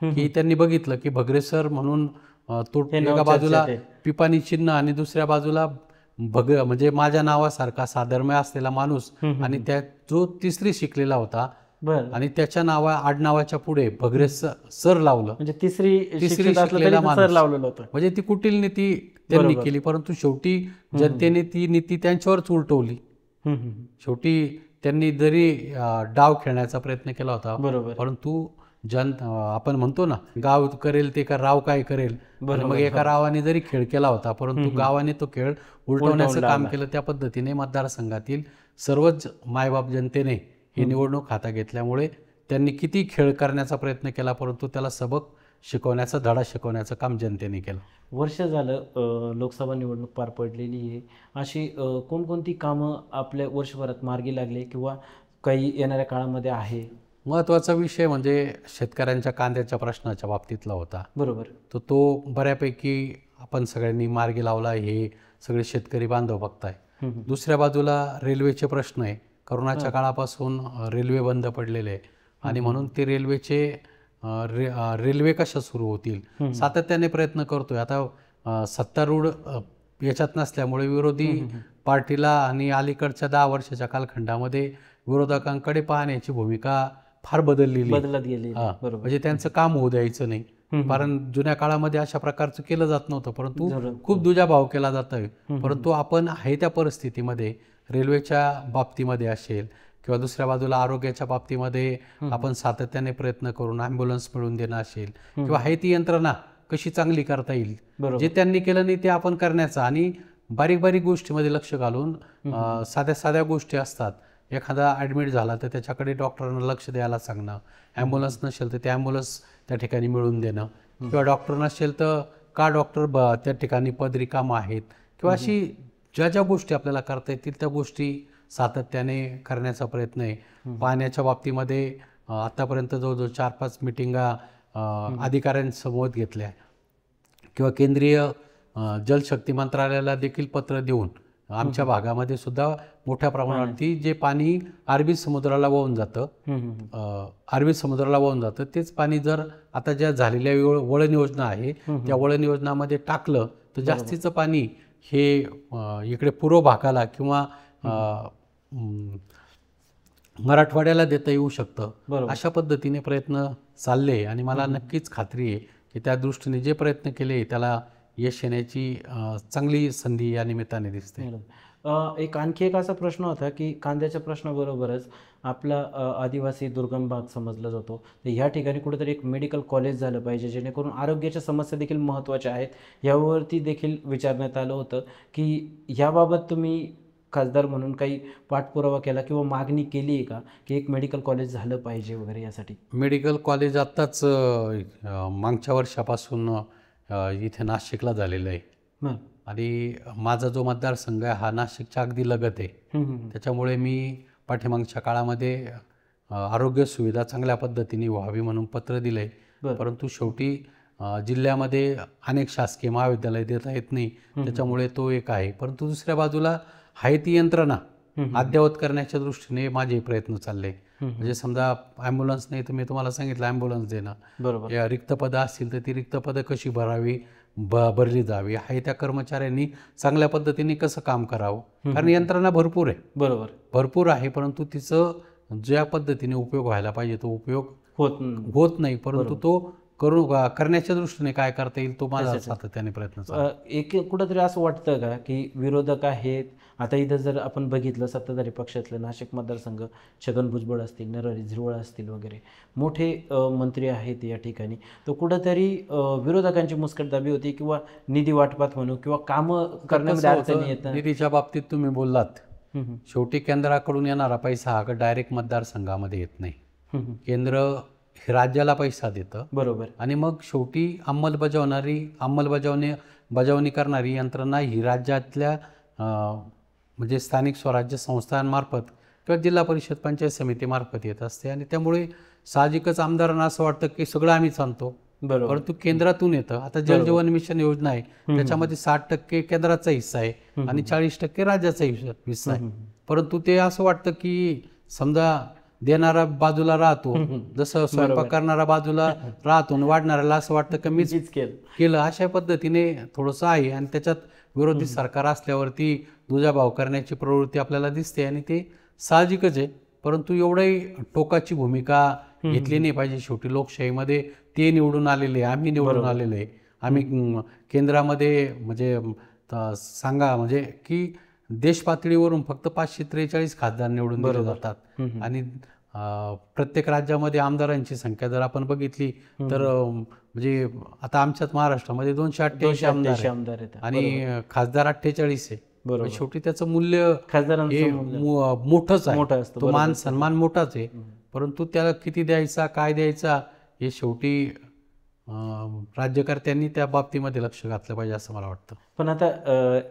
Speaker 1: की त्यांनी बघितलं की भगरे सर म्हणून तो एका बाजूला पिपाणी चिन्ह आणि दुसऱ्या बाजूला म्हणजे माझ्या नावासारखा साधर्म्य असलेला माणूस आणि त्या जो तिसरी शिकलेला होता आणि त्याच्या आडनावाच्या पुढे भगरे सर लावलं,
Speaker 2: म्हणजे तिसरी
Speaker 1: शिकलेला माणूस
Speaker 2: लावलेलं होतं.
Speaker 1: म्हणजे ती कुटील नीती त्यांनी केली. परंतु शेवटी जनतेने ती नीती त्यांच्यावरच उलटवली. शेवटी त्यांनी जरी डाव खेळण्याचा प्रयत्न केला होता, परंतु आपण म्हणतो ना, गाव करेल ते का राव काय करेल. मग एका रावाने जरी खेळ केला होता, परंतु गावाने तो खेळ उलटवण्याचं काम केलं. त्या पद्धतीने मतदारसंघातील सर्वच मायबाप जनतेने ही निवडणूक हातात घेतल्यामुळे त्यांनी किती खेळ करण्याचा प्रयत्न केला, परंतु त्याला सबक शिकवण्याचा, धडा शिकवण्याचं काम जनतेने केलं.
Speaker 2: वर्ष झालं लोकसभा निवडणूक पार पडलेली आहे. अशी कोणकोणती कामं आपल्या वर्षभरात मार्गी लागले किंवा काही येणाऱ्या काळामध्ये आहे?
Speaker 1: महत्त्वाचा विषय म्हणजे शेतकऱ्यांच्या कांद्याच्या प्रश्नाच्या बाबतीतला होता.
Speaker 2: बरोबर.
Speaker 1: तो बऱ्यापैकी आपण सगळ्यांनी मार्गी लावला, हे सगळे शेतकरी बांधव बघताय. दुसऱ्या बाजूला रेल्वेचे प्रश्न आहे. करोनाच्या काळापासून रेल्वे बंद पडलेले आहे आणि म्हणून ते रेल्वे कशा सुरू होतील सातत्याने प्रयत्न करतोय. आता सत्तारूढ याच्यात नसल्यामुळे विरोधी पार्टीला आणि अलीकडच्या 10 वर्षाच्या कालखंडामध्ये विरोधकांकडे पाहण्याची भूमिका फार बदलत गेली. म्हणजे त्यांचं काम होऊ द्यायचं नाही. कारण जुन्या काळामध्ये अशा प्रकारचं केलं जात नव्हतं, परंतु खूप दुजाभाव केला जात आहे. परंतु आपण आहे त्या परिस्थितीमध्ये रेल्वेच्या बाबतीमध्ये असेल किंवा दुसऱ्या बाजूला आरोग्याच्या बाबतीमध्ये आपण सातत्याने प्रयत्न करून ॲम्ब्युलन्स मिळवून देणं असेल किंवा आहे ती यंत्रणा कशी चांगली करता येईल, जे त्यांनी केलं नाही ते आपण करण्याचं. आणि बारीक बारीक गोष्टीमध्ये लक्ष घालून साध्या गोष्टी असतात. एखादा ॲडमिट झाला तर त्याच्याकडे डॉक्टरांना लक्ष द्यायला सांगणं, ॲम्ब्युलन्स नसेल तर ते ॲम्ब्युलन्स त्या ठिकाणी मिळवून देणं किंवा डॉक्टर नसेल तर का डॉक्टर त्या ठिकाणी पदरी कामं आहेत किंवा अशी ज्या गोष्टी आपल्याला करता येतील त्या गोष्टी सातत्याने करण्याचा प्रयत्न आहे. पाण्याच्या बाबतीमध्ये आतापर्यंत जवळजवळ 4-5 मिटिंगा अधिकाऱ्यांसमोर घेतल्या किंवा केंद्रीय जलशक्ती मंत्रालयाला देखील पत्र देऊन आमच्या भागामध्ये सुद्धा मोठ्या प्रमाणावरती जे पाणी अरबी समुद्राला वाहून जातं तेच पाणी जर आता ज्या झालेल्या वळण योजना आहे त्या वळण योजनामध्ये टाकलं तर जास्तीचं पाणी हे इकडे पूर्व भागाला किंवा मराठवाड्याला देता येऊ शकतं. अशा पद्धतीने प्रयत्न चालले आणि मला नक्कीच खात्री आहे की त्या दृष्टीने जे प्रयत्न केले त्याला यश येण्याची चांगली संधी या निमित्ताने दिसते.
Speaker 2: आणखी एक असा प्रश्न होता की कांद्याच्या प्रश्नाबरोबरच आपला आदिवासी दुर्गम भाग समजला जातो, तर ह्या ठिकाणी कुठेतरी एक मेडिकल कॉलेज झालं पाहिजे जेणेकरून आरोग्याच्या समस्या देखील महत्त्वाच्या आहेत. यावरती देखील विचारण्यात आलं होतं की याबाबत तुम्ही खासदार म्हणून काही पाठपुरावा केला किंवा मागणी केली आहे का की एक मेडिकल कॉलेज झालं पाहिजे वगैरे यासाठी?
Speaker 1: मेडिकल कॉलेज आत्ताच मागच्या वर्षापासून इथे नाशिकला झालेलं आहे आणि माझा जो मतदारसंघ आहे हा नाशिकच्या अगदी लगत आहे. त्याच्यामुळे मी पाठीमागच्या काळामध्ये आरोग्य सुविधा चांगल्या पद्धतीने व्हावी म्हणून पत्र दिलं आहे. परंतु शेवटी जिल्ह्यामध्ये अनेक शासकीय महाविद्यालय देता येत नाही, त्याच्यामुळे तो एक आहे. परंतु दुसऱ्या बाजूला आहे ती यंत्रणा अद्ययावत करण्याच्या दृष्टीने माझे प्रयत्न चालले. म्हणजे समजा ॲम्ब्युलन्स नाही तर मी तुम्हाला सांगितलं ॲम्ब्युलन्स देणं, या रिक्त पदं असतील तर ती रिक्त पदं कशी भरावी, भरली जावी, आहे त्या कर्मचाऱ्यांनी चांगल्या पद्धतीने कसं काम करावं. कारण यंत्रणा भरपूर आहे, भरपूर आहे, परंतु तिचं ज्या पद्धतीने उपयोग व्हायला पाहिजे तो उपयोग होत नाही. परंतु तो करण्याच्या दृष्टीने काय करता येईल तो माझा सातत्याने प्रयत्न चालू.
Speaker 2: एक कुठंतरी असं वाटतं का की विरोधक आहेत, आता इथं जर आपण बघितलं सत्ताधारी पक्षातले नाशिक मतदारसंघ छगन भुजबळ असतील, नरहरी झिरवळ असतील वगैरे मोठे मंत्री आहेत या ठिकाणी, तर कुठंतरी विरोधकांची मुस्कटदाबी होती किंवा निधी वाटपात म्हणू किंवा कामं करण्यामध्ये अडचणी येतात.
Speaker 1: निधीच्या बाबतीत तुम्ही बोललात, शेवटी केंद्राकडून येणारा पैसा हा डायरेक्ट मतदारसंघामध्ये येत नाही. केंद्र राज्याला पैसा देतं,
Speaker 2: बरोबर,
Speaker 1: आणि मग शेवटी अंमलबजावणी करणारी यंत्रणा ही राज्यातल्या म्हणजे स्थानिक स्वराज्य संस्थांमार्फत किंवा जिल्हा परिषद पंचायत समितीमार्फत येत असते. आणि त्यामुळे साहजिकच आमदारांना असं वाटतं की सगळं आम्हीच आणतो,
Speaker 2: बरोबर.
Speaker 1: परंतु केंद्रातून येतं. आता जल जीवन मिशन योजना आहे, त्याच्यामध्ये 60% केंद्राचा हिस्सा आहे आणि 40% राज्याचा हिस्सा आहे. परंतु ते असं वाटतं की समजा देणारा बाजूला राहतो, जसं स्वयंपाक करणारा बाजूला राहतो आणि वाढणाऱ्याला असं वाटतं की मीच केलं, अशा पद्धतीने थोडंसं आहे. आणि त्याच्यात विरोधी सरकार असल्यावरती दुजाभाव करण्याची प्रवृत्ती आपल्याला दिसते आणि ते साहजिकच आहे. परंतु एवढंही टोकाची भूमिका घेतली नाही पाहिजे. शेवटी लोकशाहीमध्ये ते निवडून आलेले, आम्ही निवडून आलेलो आहे. आम्ही केंद्रामध्ये म्हणजे सांगा म्हणजे की देश पातळीवरून फक्त 543 खासदार निवडून दिले जातात आणि प्रत्येक राज्यामध्ये आमदारांची संख्या जर आपण बघितली तर म्हणजे आता आमच्याच महाराष्ट्रामध्ये 288 आमदार आहेत आणि खासदार 48 आहे. शेवटी त्याचं मूल्य मोठंच आहे, तो मान सन्मान मोठाच आहे. परंतु त्याला किती द्यायचा, काय द्यायचा, हे शेवटी राज्यकर्त्यांनी त्या बाबतीमध्ये लक्ष घातलं पाहिजे असं मला वाटतं.
Speaker 2: पण आता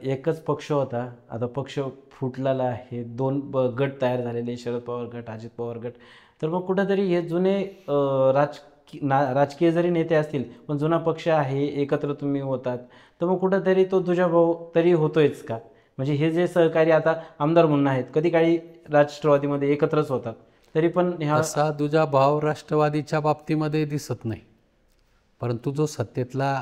Speaker 2: एकच पक्ष होता, आता पक्ष फुटलेला आहे, 2 गट तयार झालेले, शरद पवार गट, अजित पवार गट. तर मग कुठंतरी हे जुने राजकीय जरी नेते असतील पण जुना पक्ष आहे, एकत्र तुम्ही होतात, तर मग कुठंतरी तो दुजाभाव तरी होतोयच का? म्हणजे हे जे सहकारी आता आमदार म्हणून आहेत, कधी काळी राष्ट्रवादीमध्ये एकत्रच होतात, तरी पण
Speaker 1: असा दुजाभाव राष्ट्रवादीच्या बाबतीमध्ये दिसत नाही. परंतु जो सत्तेतला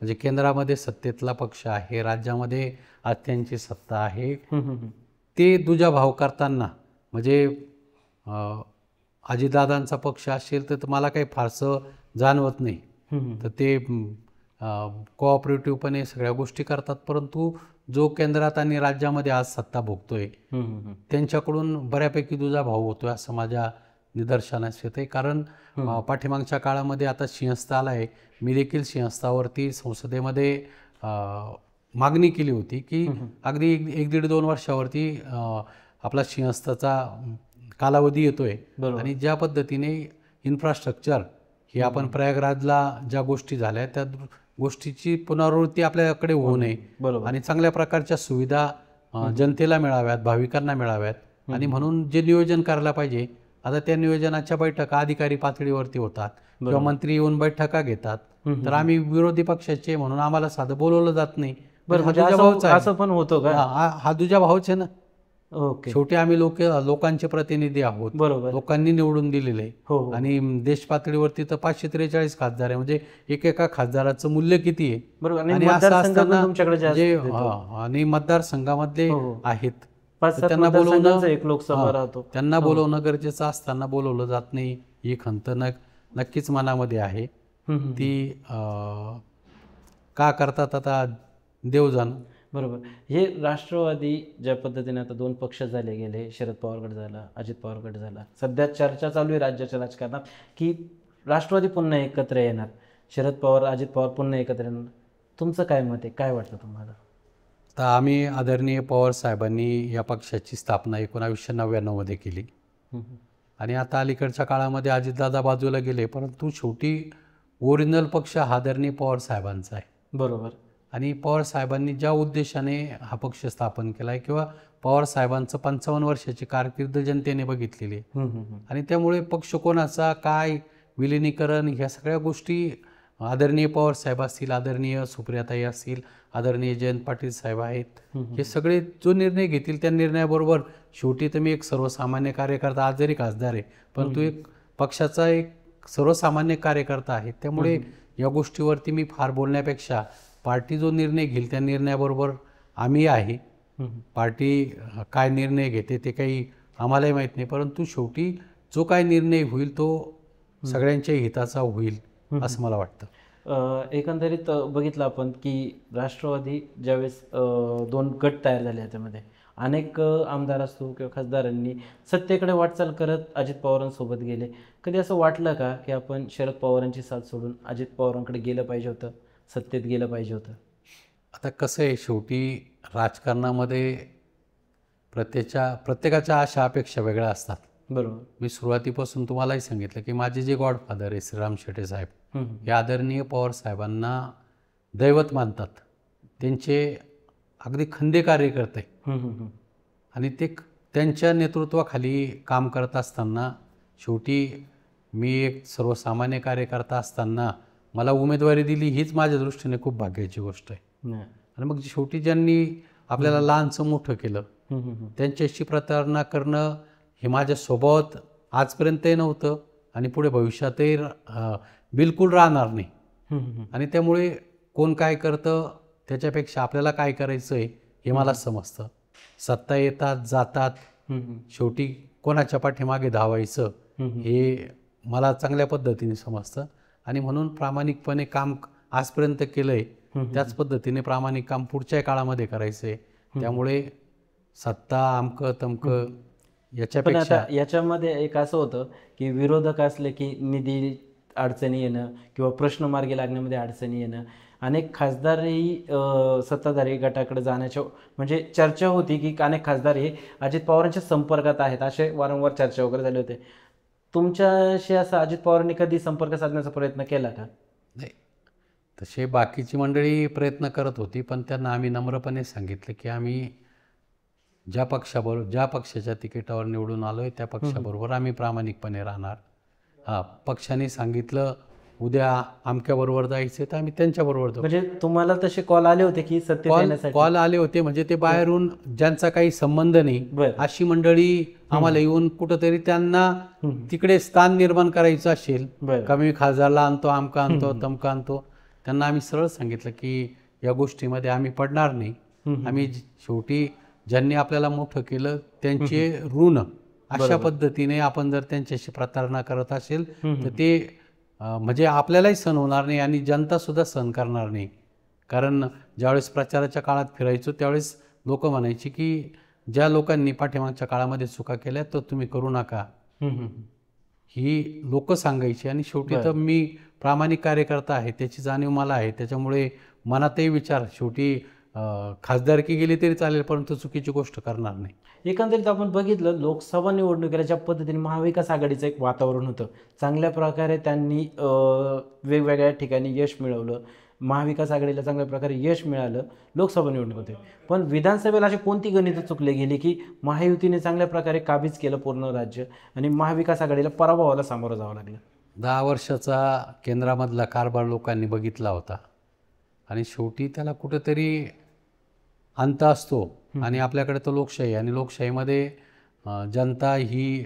Speaker 1: म्हणजे केंद्रामध्ये सत्तेतला पक्ष आहे, राज्यामध्ये आज त्यांची सत्ता आहे, ते दुजाभाव करताना म्हणजे अजितदादांचा पक्ष असेल तर मला काही फारसं जाणवत नाही. तर ते कोऑपरेटिव्हपणे सगळ्या गोष्टी करतात. परंतु जो केंद्रात आणि राज्यामध्ये आज सत्ता भोगतोय त्यांच्याकडून बऱ्यापैकी दुजाभाव होतोय असं माझ्या निदर्शनास येते. कारण पाठीमागच्या काळामध्ये आता सिंहस्थ आला आहे, मी देखील सिंहस्थावरती संसदेमध्ये मागणी केली होती की अगदी 1-1.5-2 वर्षावरती आपला सिंहस्थाचा कालावधी येतोय आणि ज्या पद्धतीने इन्फ्रास्ट्रक्चर हे आपण प्रयागराजला ज्या गोष्टी झाल्या त्या गोष्टीची पुनरावृत्ती आपल्याकडे होऊ नये आणि चांगल्या प्रकारच्या सुविधा जनतेला मिळाव्यात, भाविकांना मिळाव्यात आणि म्हणून जे नियोजन करायला पाहिजे आता त्या नियोजनाच्या बैठका अधिकारी पातळीवरती होतात किंवा मंत्री येऊन बैठका घेतात. तर आम्ही विरोधी पक्षाचे म्हणून आम्हाला साधं बोलवलं जात नाही.
Speaker 2: असं पण होतं का?
Speaker 1: हा दुजाभावच आहे ना.
Speaker 2: ओके.
Speaker 1: शेवटी आम्ही लोकांचे प्रतिनिधी आहोत, लोकांनी निवडून दिलेले आहे आणि देश पातळीवरती तर 543 खासदार आहे, म्हणजे एकेका खासदाराचं मूल्य किती आहे. आणि असं असताना आणि मतदारसंघामधले आहेत त्यांना बोलवणं गरजेचं असताना बोलवलं जात नाही, ही खंत नक्कीच मनामध्ये आहे. ती का करतात आता देव जाण.
Speaker 2: बरोबर. हे राष्ट्रवादी ज्या पद्धतीने आता 2 पक्ष झाले गेले, शरद पवार गट झाला, अजित पवार गट झाला, सध्या चर्चा चालू आहे राज्याच्या राजकारणात की राष्ट्रवादी पुन्हा एकत्र येणार, शरद पवार अजित पवार पुन्हा एकत्र येणार. तुमचं काय मत आहे, काय वाटतं तुम्हाला?
Speaker 1: तर आम्ही आदरणीय पवार साहेबांनी या पक्षाची स्थापना 1999 मध्ये केली आणि आता अलीकडच्या काळामध्ये अजितदादा बाजूला गेले, परंतु शेवटी ओरिजिनल पक्ष आदरणीय पवार साहेबांचा आहे.
Speaker 2: बरोबर.
Speaker 1: आणि पवार साहेबांनी ज्या उद्देशाने हा पक्ष स्थापन केला आहे किंवा पवार साहेबांचं 55 वर्षाची कारकीर्द जनतेने बघितलेली आणि त्यामुळे पक्ष कोणाचा काय विलिनीकरण ह्या सगळ्या गोष्टी आदरणीय पवार साहेब असतील, आदरणीय सुप्रियाताई असतील, आदरणीय जयंत पाटील साहेब आहेत, हे सगळे जो निर्णय घेतील त्या निर्णयाबरोबर शेवटी तुम्ही एक सर्वसामान्य कार्यकर्ता, आज जरी खासदार आहे परंतु एक पक्षाचा एक सर्वसामान्य कार्यकर्ता आहे. त्यामुळे या गोष्टीवरती मी फार बोलण्यापेक्षा पार्टी जो निर्णय घेईल त्या निर्णयाबरोबर आम्ही आहे. पार्टी काय निर्णय घेते ते काही आम्हालाही माहीत नाही, परंतु शेवटी जो काय निर्णय होईल तो सगळ्यांच्या हिताचा होईल असं मला वाटतं.
Speaker 2: एकंदरीत बघितलं आपण की राष्ट्रवादी ज्यावेळेस 2 गट तयार झाले त्यामध्ये अनेक आमदार असतो किंवा खासदारांनी सत्तेकडे वाटचाल करत अजित पवारांसोबत गेले. कधी असं वाटलं का की आपण शरद पवारांची साथ सोडून अजित पवारांकडे गेलं पाहिजे होतं, सत्तेत गेलं पाहिजे होतं?
Speaker 1: आता कसं आहे, शेवटी राजकारणामध्ये प्रत्येकाच्या आशा अपेक्षा वेगळ्या असतात.
Speaker 2: बरोबर.
Speaker 1: मी सुरुवातीपासून तुम्हालाही सांगितलं की माझे जे गॉडफादर आहे श्रीराम शेटे साहेब हे आदरणीय पवार साहेबांना दैवत मानतात, त्यांचे अगदी खंदे कार्यकर्ते आणि ते त्यांच्या नेतृत्वाखाली काम करत असताना शेवटी मी एक सर्वसामान्य कार्यकर्ता असताना मला उमेदवारी दिली, हीच माझ्या दृष्टीने खूप भाग्याची गोष्ट आहे. आणि मग शेवटी ज्यांनी आपल्याला लहानचं मोठं केलं त्यांच्याशी प्रतारणा करणं हे माझ्या स्वभावात आजपर्यंतही नव्हतं आणि पुढे भविष्यातही बिलकुल राहणार नाही. आणि त्यामुळे कोण काय करतं त्याच्यापेक्षा आपल्याला काय करायचं आहे हे मला समजतं. सत्ता येतात जातात, शेवटी कोणाच्या पाठीमागे धावायचं हे मला चांगल्या पद्धतीने समजतं. आणि म्हणून प्रामाणिकपणे काम आजपर्यंत केलं आहे, त्याच पद्धतीने प्रामाणिक काम पुढच्या काळामध्ये करायचं आहे. त्यामुळे सत्ता अमकं तमकं याच्यापेक्षा
Speaker 2: आता याच्यामध्ये एक असं होतं की विरोधक असले की निधी अडचणी येणं किंवा प्रश्न मार्गी लागण्यामध्ये अडचणी येणं, अनेक खासदारही सत्ताधारी गटाकडे जाण्याच्या म्हणजे चर्चा होती की अनेक खासदार हे अजित पवारांच्या संपर्कात आहेत, असे वारंवार चर्चा वगैरे झाले होते. तुमच्याशी असं अजित पवारांनी कधी संपर्क साधण्याचा प्रयत्न केला का?
Speaker 1: नाही, तसे बाकीची मंडळी प्रयत्न करत होती, पण त्यांना आम्ही नम्रपणे सांगितलं की आम्ही ज्या पक्षाच्या तिकिटावर निवडून आलो आहे त्या पक्षाबरोबर आम्ही प्रामाणिकपणे राहणार. पक्षाने सांगितलं उद्या अमक्याबरोबर जायचं तर आम्ही त्यांच्याबरोबर जाऊ.
Speaker 2: म्हणजे तुम्हाला तसे कॉल आले होते की सत्तेत येण्यासाठी?
Speaker 1: कॉल आले होते, म्हणजे ते बाहेरून ज्यांचा काही संबंध नाही अशी मंडळी आम्हाला येऊन कुठंतरी त्यांना तिकडे स्थान निर्माण करायचं असेल, कमी खासदारला आणतो, आमका आणतो, तमका आणतो, त्यांना आम्ही सरळ सांगितलं की या गोष्टीमध्ये आम्ही पडणार नाही. आम्ही शेवटी ज्यांनी आपल्याला मोठं केलं त्यांचे ऋण अशा पद्धतीने आपण जर त्यांच्याशी प्रतारणा करत असेल तर ते म्हणजे आपल्यालाही सहन होणार नाही आणि जनतासुद्धा सहन करणार नाही. कारण ज्यावेळेस प्रचाराच्या काळात फिरायचो त्यावेळेस लोक म्हणायची की ज्या लोकांनी पाठीमागच्या काळामध्ये चुका केल्या तर तुम्ही करू नका, ही लोक सांगायची. आणि शेवटी तर मी प्रामाणिक कार्यकर्ता आहे त्याची जाणीव मला आहे, त्याच्यामुळे मनातही विचार शेवटी खासदारकी गेली तरी चालेल परंतु चुकीची गोष्ट करणार नाही.
Speaker 2: एकंदरीत आपण बघितलं लोकसभा निवडणुकीला ज्या पद्धतीने महाविकास आघाडीचं एक वातावरण होतं, चांगल्या प्रकारे त्यांनी वेगवेगळ्या ठिकाणी यश मिळवलं, महाविकास आघाडीला चांगल्या प्रकारे यश मिळालं लोकसभा निवडणुकीत. पण विधानसभेला अशी कोणती गणितं चुकले गेली की महायुतीने चांगल्या प्रकारे काबीज केलं पूर्ण राज्य आणि महाविकास आघाडीला पराभवाला सामोरं जावं लागलं?
Speaker 1: 10 वर्षाचा केंद्रामधला कारभार लोकांनी बघितला होता आणि शेवटी त्याला कुठेतरी अंत असतो. आणि आपल्याकडे तो लोकशाही आणि लोकशाहीमध्ये जनता ही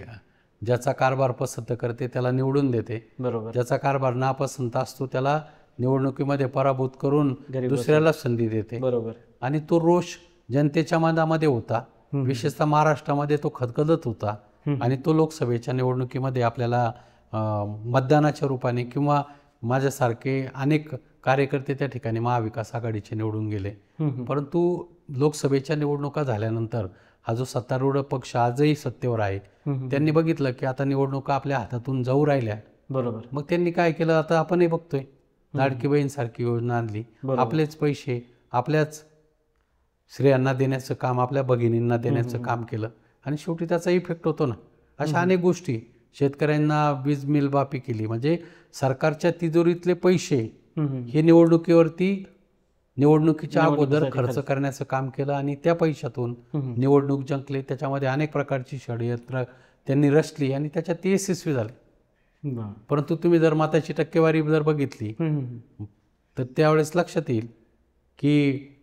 Speaker 1: ज्याचा कारभार पसंत करते त्याला निवडून देते,
Speaker 2: बरोबर.
Speaker 1: ज्याचा कारभार नापसंत असतो त्याला निवडणुकीमध्ये पराभूत करून दुसऱ्याला संधी देते,
Speaker 2: बरोबर.
Speaker 1: आणि तो रोष जनतेच्या मनामध्ये होता, विशेषतः महाराष्ट्रामध्ये तो खदखदत होता. आणि तो लोकसभेच्या निवडणुकीमध्ये आपल्याला मतदानाच्या रूपाने किंवा माझ्यासारखे अनेक कार्यकर्ते त्या ठिकाणी महाविकास आघाडीचे निवडून गेले. परंतु लोकसभेच्या निवडणुका झाल्यानंतर हा जो सत्तारूढ पक्ष आजही सत्तेवर आहे त्यांनी बघितलं की आता निवडणुका आपल्या हातातून जाऊ राहिल्या,
Speaker 2: बरोबर.
Speaker 1: मग त्यांनी काय केलं, आता आपणही बघतोय लाडकी बहीण सारखी योजना आणली, आपलेच पैसे आपल्याच स्त्रियांना देण्याचं काम, आपल्या भगिनींना देण्याचं काम केलं आणि शेवटी त्याचा इफेक्ट होतो ना. अशा अनेक गोष्टी, शेतकऱ्यांना वीज मिल माफी केली, म्हणजे सरकारच्या तिजोरीतले पैसे हे निवडणुकीच्या अगोदर खर्च करण्याचं काम केलं आणि त्या पैशातून निवडणूक जिंकले. त्याच्यामध्ये अनेक प्रकारची षडयंत्र त्यांनी रचली आणि त्याच्यात ते यशस्वी झाले. परंतु तुम्ही जर मताची टक्केवारी जर बघितली तर त्यावेळेस लक्षात येईल की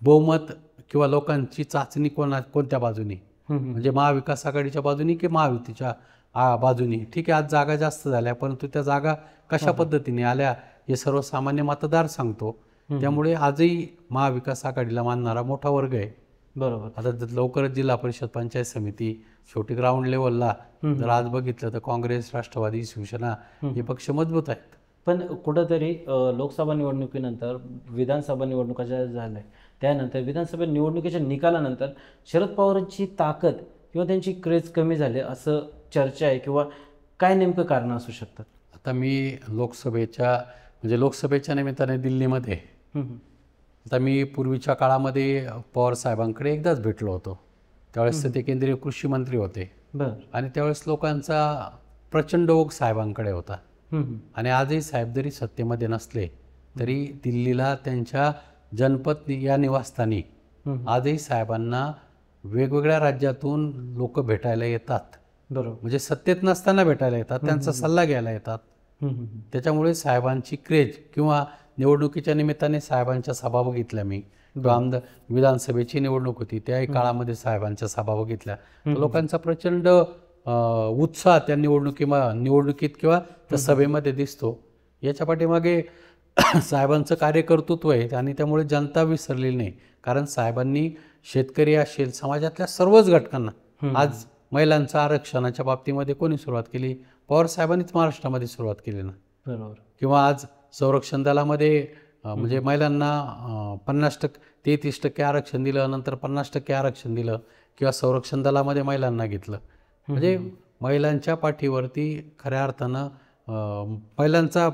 Speaker 1: बहुमत किंवा लोकांची चाचणी कोणत्या बाजूनी, म्हणजे महाविकास आघाडीच्या बाजूनी की महायुतीच्या बाजूनी. ठीक आहे, आज जागा जास्त झाल्या परंतु त्या जागा कशा पद्धतीने आल्या हे सर्वसामान्य मतदार सांगतो. त्यामुळे आजही महाविकास आघाडीला मानणारा मोठा वर्ग आहे,
Speaker 2: बरोबर.
Speaker 1: आता लवकरच जिल्हा परिषद पंचायत समिती शेवटी ग्राउंड लेवलला जर आज बघितलं तर काँग्रेस, राष्ट्रवादी, शिवसेना हे पक्ष मजबूत आहेत.
Speaker 2: पण कुठंतरी लोकसभा निवडणुकीनंतर विधानसभा निवडणुका ज्या झाल्या त्यानंतर विधानसभा निवडणुकीच्या निकालानंतर शरद पवारांची ताकद किंवा त्यांची क्रेज कमी झाली असं चर्चा आहे, किंवा काय नेमकं कारण असू शकतात?
Speaker 1: आता मी लोकसभेच्या निमित्ताने दिल्लीमध्ये, आता मी पूर्वीच्या काळामध्ये पवार साहेबांकडे एकदाच भेटलो होतो, त्यावेळेस ते केंद्रीय कृषी मंत्री होते आणि त्यावेळेस लोकांचा प्रचंड ओघ साहेबांकडे होता. आणि आजही साहेब जरी सत्तेमध्ये नसले तरी दिल्लीला त्यांच्या जनपद या निवासस्थानी आजही साहेबांना वेगवेगळ्या राज्यातून लोक भेटायला येतात,
Speaker 2: बरोबर.
Speaker 1: म्हणजे सत्तेत नसताना भेटायला येतात, त्यांचा सल्ला घ्यायला येतात. त्याच्यामुळे साहेबांची क्रेज किंवा निवडणुकीच्या निमित्ताने साहेबांच्या सभा बघितल्या मी, विधानसभेची निवडणूक होती त्याही काळामध्ये साहेबांच्या सभा बघितल्या. लोकांचा प्रचंड उत्साह त्या निवडणुकीत किंवा त्या सभेमध्ये दिसतो. याच्या पाठीमागे साहेबांचं कार्यकर्तृत्व आहे आणि त्यामुळे जनता विसरलेली नाही. कारण साहेबांनी शेतकरी असेल, समाजातल्या सर्वच घटकांना, आज महिलांचं आरक्षणाच्या बाबतीमध्ये कोणी सुरुवात केली? पवार साहेबांनीच महाराष्ट्रामध्ये सुरुवात केली ना.
Speaker 2: बरोबर.
Speaker 1: किंवा आज संरक्षण दलामध्ये म्हणजे महिलांना 33% आरक्षण दिलं, नंतर 50% आरक्षण दिलं, किंवा संरक्षण दलामध्ये महिलांना घेतलं. म्हणजे महिलांच्या पाठीवरती खऱ्या अर्थानं महिलांचा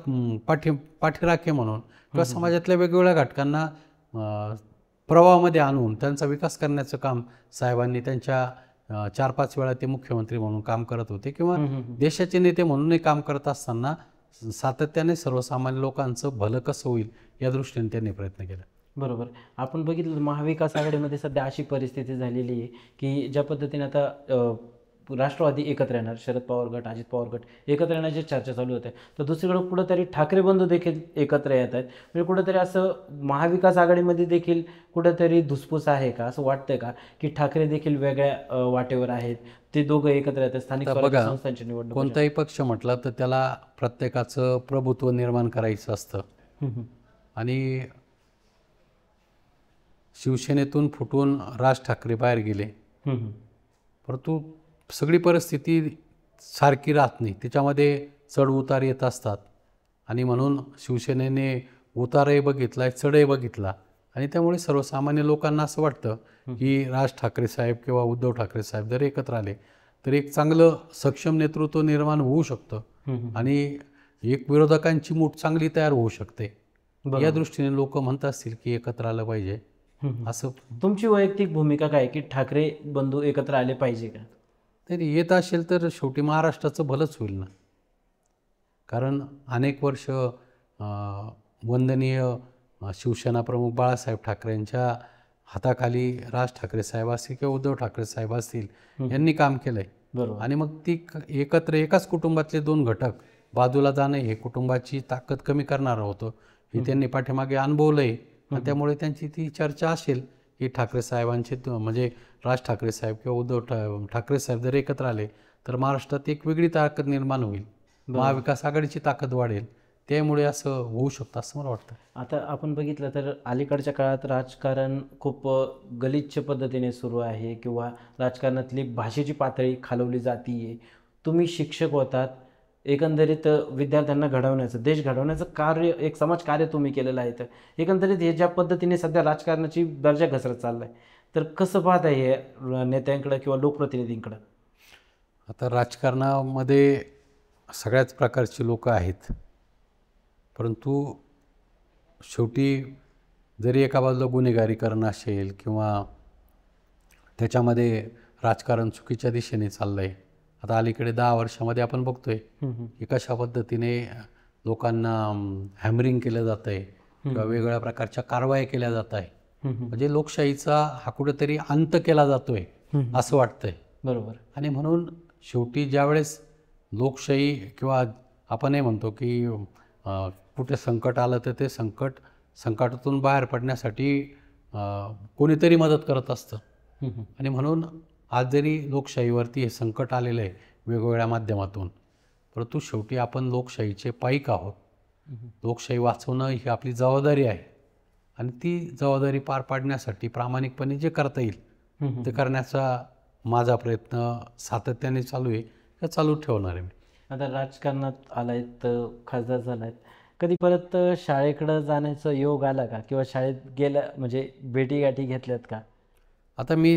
Speaker 1: पाठीराखे म्हणून किंवा समाजातल्या वेगवेगळ्या घटकांना प्रवाहामध्ये आणून त्यांचा विकास करण्याचं काम साहेबांनी त्यांच्या 4-5 वेळा ते मुख्यमंत्री म्हणून काम करत होते किंवा देशाचे नेते म्हणूनही काम करत असताना सातत्याने सर्वसामान्य लोकांचं भलं कसं होईल या दृष्टीने त्यांनी प्रयत्न केला.
Speaker 2: बरोबर. आपण बघितलं महाविकास आघाडीमध्ये सध्या अशी परिस्थिती झालेली आहे की ज्या पद्धतीने आता राष्ट्रवादी एकत्र येणार, शरद पवार गट, अजित पवार गट एकत्र येण्याची चर्चा चालू होते, तर दुसरीकडे कुठंतरी ठाकरे बंधू देखील एकत्र येत आहेत. म्हणजे कुठंतरी असं महाविकास आघाडीमध्ये देखील कुठंतरी धुसफूस आहे का, असं वाटतंय का की ठाकरे देखील वेगळ्या वाटेवर आहेत, ते दोघं एकत्र येतात स्थानिक स्वराज्य संस्थांची निवडणूक?
Speaker 1: कोणताही पक्ष म्हटलं तर त्याला प्रत्येकाचं प्रभुत्व निर्माण करायचं असतं आणि शिवसेनेतून फुटून राज ठाकरे बाहेर गेले, परंतु सगळी परिस्थिती सारखी राहत नाही, त्याच्यामध्ये चढ उतार येत असतात. आणि म्हणून शिवसेनेने उतारही बघितला, चढही बघितला आणि त्यामुळे सर्वसामान्य लोकांना असं वाटतं की राज ठाकरे साहेब किंवा उद्धव ठाकरे साहेब जर एकत्र आले तर एक चांगलं सक्षम नेतृत्व निर्माण होऊ शकतं आणि एक विरोधकांची मूठ चांगली तयार होऊ शकते. या दृष्टीने लोक म्हणत असतील की एकत्र आलं पाहिजे. असं
Speaker 2: तुमची वैयक्तिक भूमिका काय की ठाकरे बंधू एकत्र आले पाहिजे का?
Speaker 1: तरी येत असेल तर शेवटी महाराष्ट्राचं भलंच होईल ना. कारण अनेक वर्ष वंदनीय शिवसेना प्रमुख बाळासाहेब ठाकरेंच्या हाताखाली राज ठाकरे साहेब असतील किंवा उद्धव ठाकरे साहेब असतील यांनी काम केलं आहे.
Speaker 2: बरोबर.
Speaker 1: आणि मग ती एकत्र एकाच कुटुंबातले दोन घटक बाजूला जाणं हे कुटुंबाची ताकद कमी करणारं होतं, हे त्यांनी पाठीमागे अनुभवलं आहे. आणि त्यामुळे त्यांची ती चर्चा असेल की ठाकरे साहेबांचे म्हणजे राज ठाकरे साहेब किंवा उद्धव ठाकरे साहेब जर एकत्र आले तर महाराष्ट्रात एक वेगळी ताकद निर्माण होईल, महाविकास आघाडीची ताकद वाढेल. त्यामुळे असं होऊ शकतं असं मला वाटतं.
Speaker 2: आता आपण बघितलं तर अलीकडच्या काळात राजकारण खूप गलिच्छ पद्धतीने सुरू आहे किंवा राजकारणातली भाषेची पातळी खालवली जाते. तुम्ही शिक्षक होतात, एकंदरीत विद्यार्थ्यांना घडवण्याचं, देश घडवण्याचं कार्य, एक समाज कार्य तुम्ही केलेलं आहे. तर एकंदरीत हे ज्या पद्धतीने सध्या राजकारणाची दर्जा घसरत चालला आहे, तर कसं पाहत आहे हे नेत्यांकडं किंवा लोकप्रतिनिधींकडं?
Speaker 1: आता राजकारणामध्ये सगळ्याच प्रकारची लोक आहेत, परंतु शेवटी जरी एका बाजूला गुन्हेगारीकरण असेल किंवा त्याच्यामध्ये राजकारण चुकीच्या दिशेने चाललं आहे. आता अलीकडे 10 वर्षामध्ये आपण बघतोय की कशा पद्धतीने लोकांना हॅमरिंग केलं जात आहे किंवा वेगवेगळ्या प्रकारच्या कारवाया केल्या जात आहे. म्हणजे लोकशाहीचा हा कुठेतरी अंत केला जातोय असं वाटतंय.
Speaker 2: बरोबर.
Speaker 1: आणि म्हणून शेवटी ज्यावेळेस लोकशाही किंवा आपण हे म्हणतो की कुठे संकट आलं तर ते संकटातून बाहेर पडण्यासाठी कोणीतरी मदत करत असतं. आणि म्हणून आज जरी लोकशाहीवरती हे संकट आलेलं आहे वेगवेगळ्या माध्यमातून, परंतु शेवटी आपण लोकशाहीचे पाईक आहोत. लोकशाही वाचवणं ही आपली जबाबदारी आहे आणि ती जबाबदारी पार पाडण्यासाठी प्रामाणिकपणे जे करता येईल ते करण्याचा माझा प्रयत्न सातत्याने चालू आहे, हे चालू ठेवणार आहे मी.
Speaker 2: आता राजकारणात आलायत, खासदार झालायत, कधी परत शाळेकडं जाण्याचा योग आला का किंवा शाळेत गेल्या म्हणजे भेटीगाठी घेतल्यात का?
Speaker 1: आता मी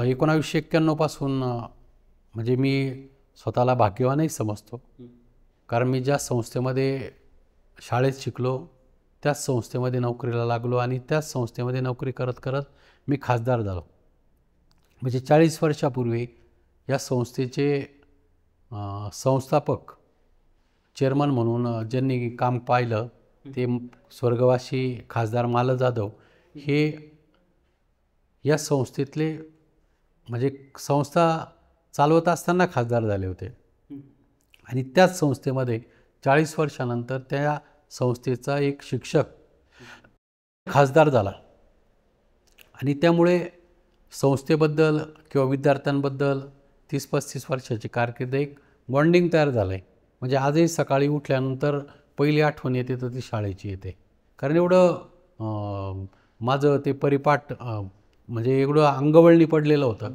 Speaker 1: 1991 पासून म्हणजे मी स्वतःला भाग्यवानही समजतो, कारण मी ज्या संस्थेमध्ये शाळेत शिकलो त्याच संस्थेमध्ये नोकरीला लागलो आणि त्याच संस्थेमध्ये नोकरी करत करत मी खासदार झालो. म्हणजे 40 वर्षापूर्वी या संस्थेचे संस्थापक चेअरमन म्हणून ज्यांनी काम पाहिलं ते स्वर्गवासी खासदार माल जाधव हे या संस्थेतले म्हणजे संस्था चालवत असताना खासदार झाले होते आणि त्याच संस्थेमध्ये 40 वर्षानंतर त्या संस्थेचा एक शिक्षक खासदार झाला आणि त्यामुळे संस्थेबद्दल किंवा विद्यार्थ्यांबद्दल 30-35 वर्षाची कारकीर्द एक बॉन्डिंग तयार झालं आहे. म्हणजे आजही सकाळी उठल्यानंतर पहिली आठवण येते तर ती शाळेची येते. कारण एवढं माझं ते परिपाठ म्हणजे एवढं अंगवळणी पडलेलं होतं,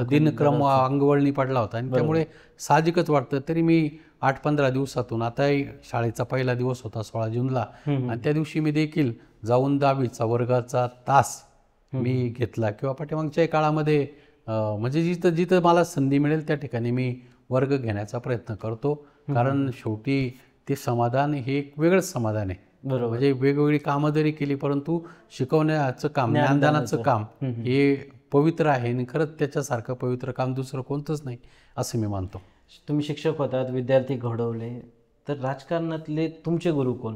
Speaker 1: दिनक्रम अंगवळणी पडला होता आणि त्यामुळे साहजिकच वाटतं. तरी मी 8-15 दिवसातून, आताही शाळेचा पहिला दिवस होता 16 जूनला आणि त्या दिवशी मी देखील जाऊन 10वीचा वर्गाचा तास मी घेतला किंवा पाठीमागच्या काळामध्ये म्हणजे जिथं जिथं मला संधी मिळेल त्या ठिकाणी मी वर्ग घेण्याचा प्रयत्न करतो. कारण शेवटी ते समाधान हे एक वेगळंच समाधान आहे. म्हणजे वेगवेगळी कामं जरी केली परंतु शिकवण्याचं काम, ज्ञानदानाचं काम हे पवित्र आहे आणि खरंच त्याच्यासारखं पवित्र काम दुसरं कोणतंच नाही असं मी मानतो.
Speaker 2: तुम्ही शिक्षक होतात, विद्यार्थी घडवले, तर राजकारणातले तुमचे गुरु कोण?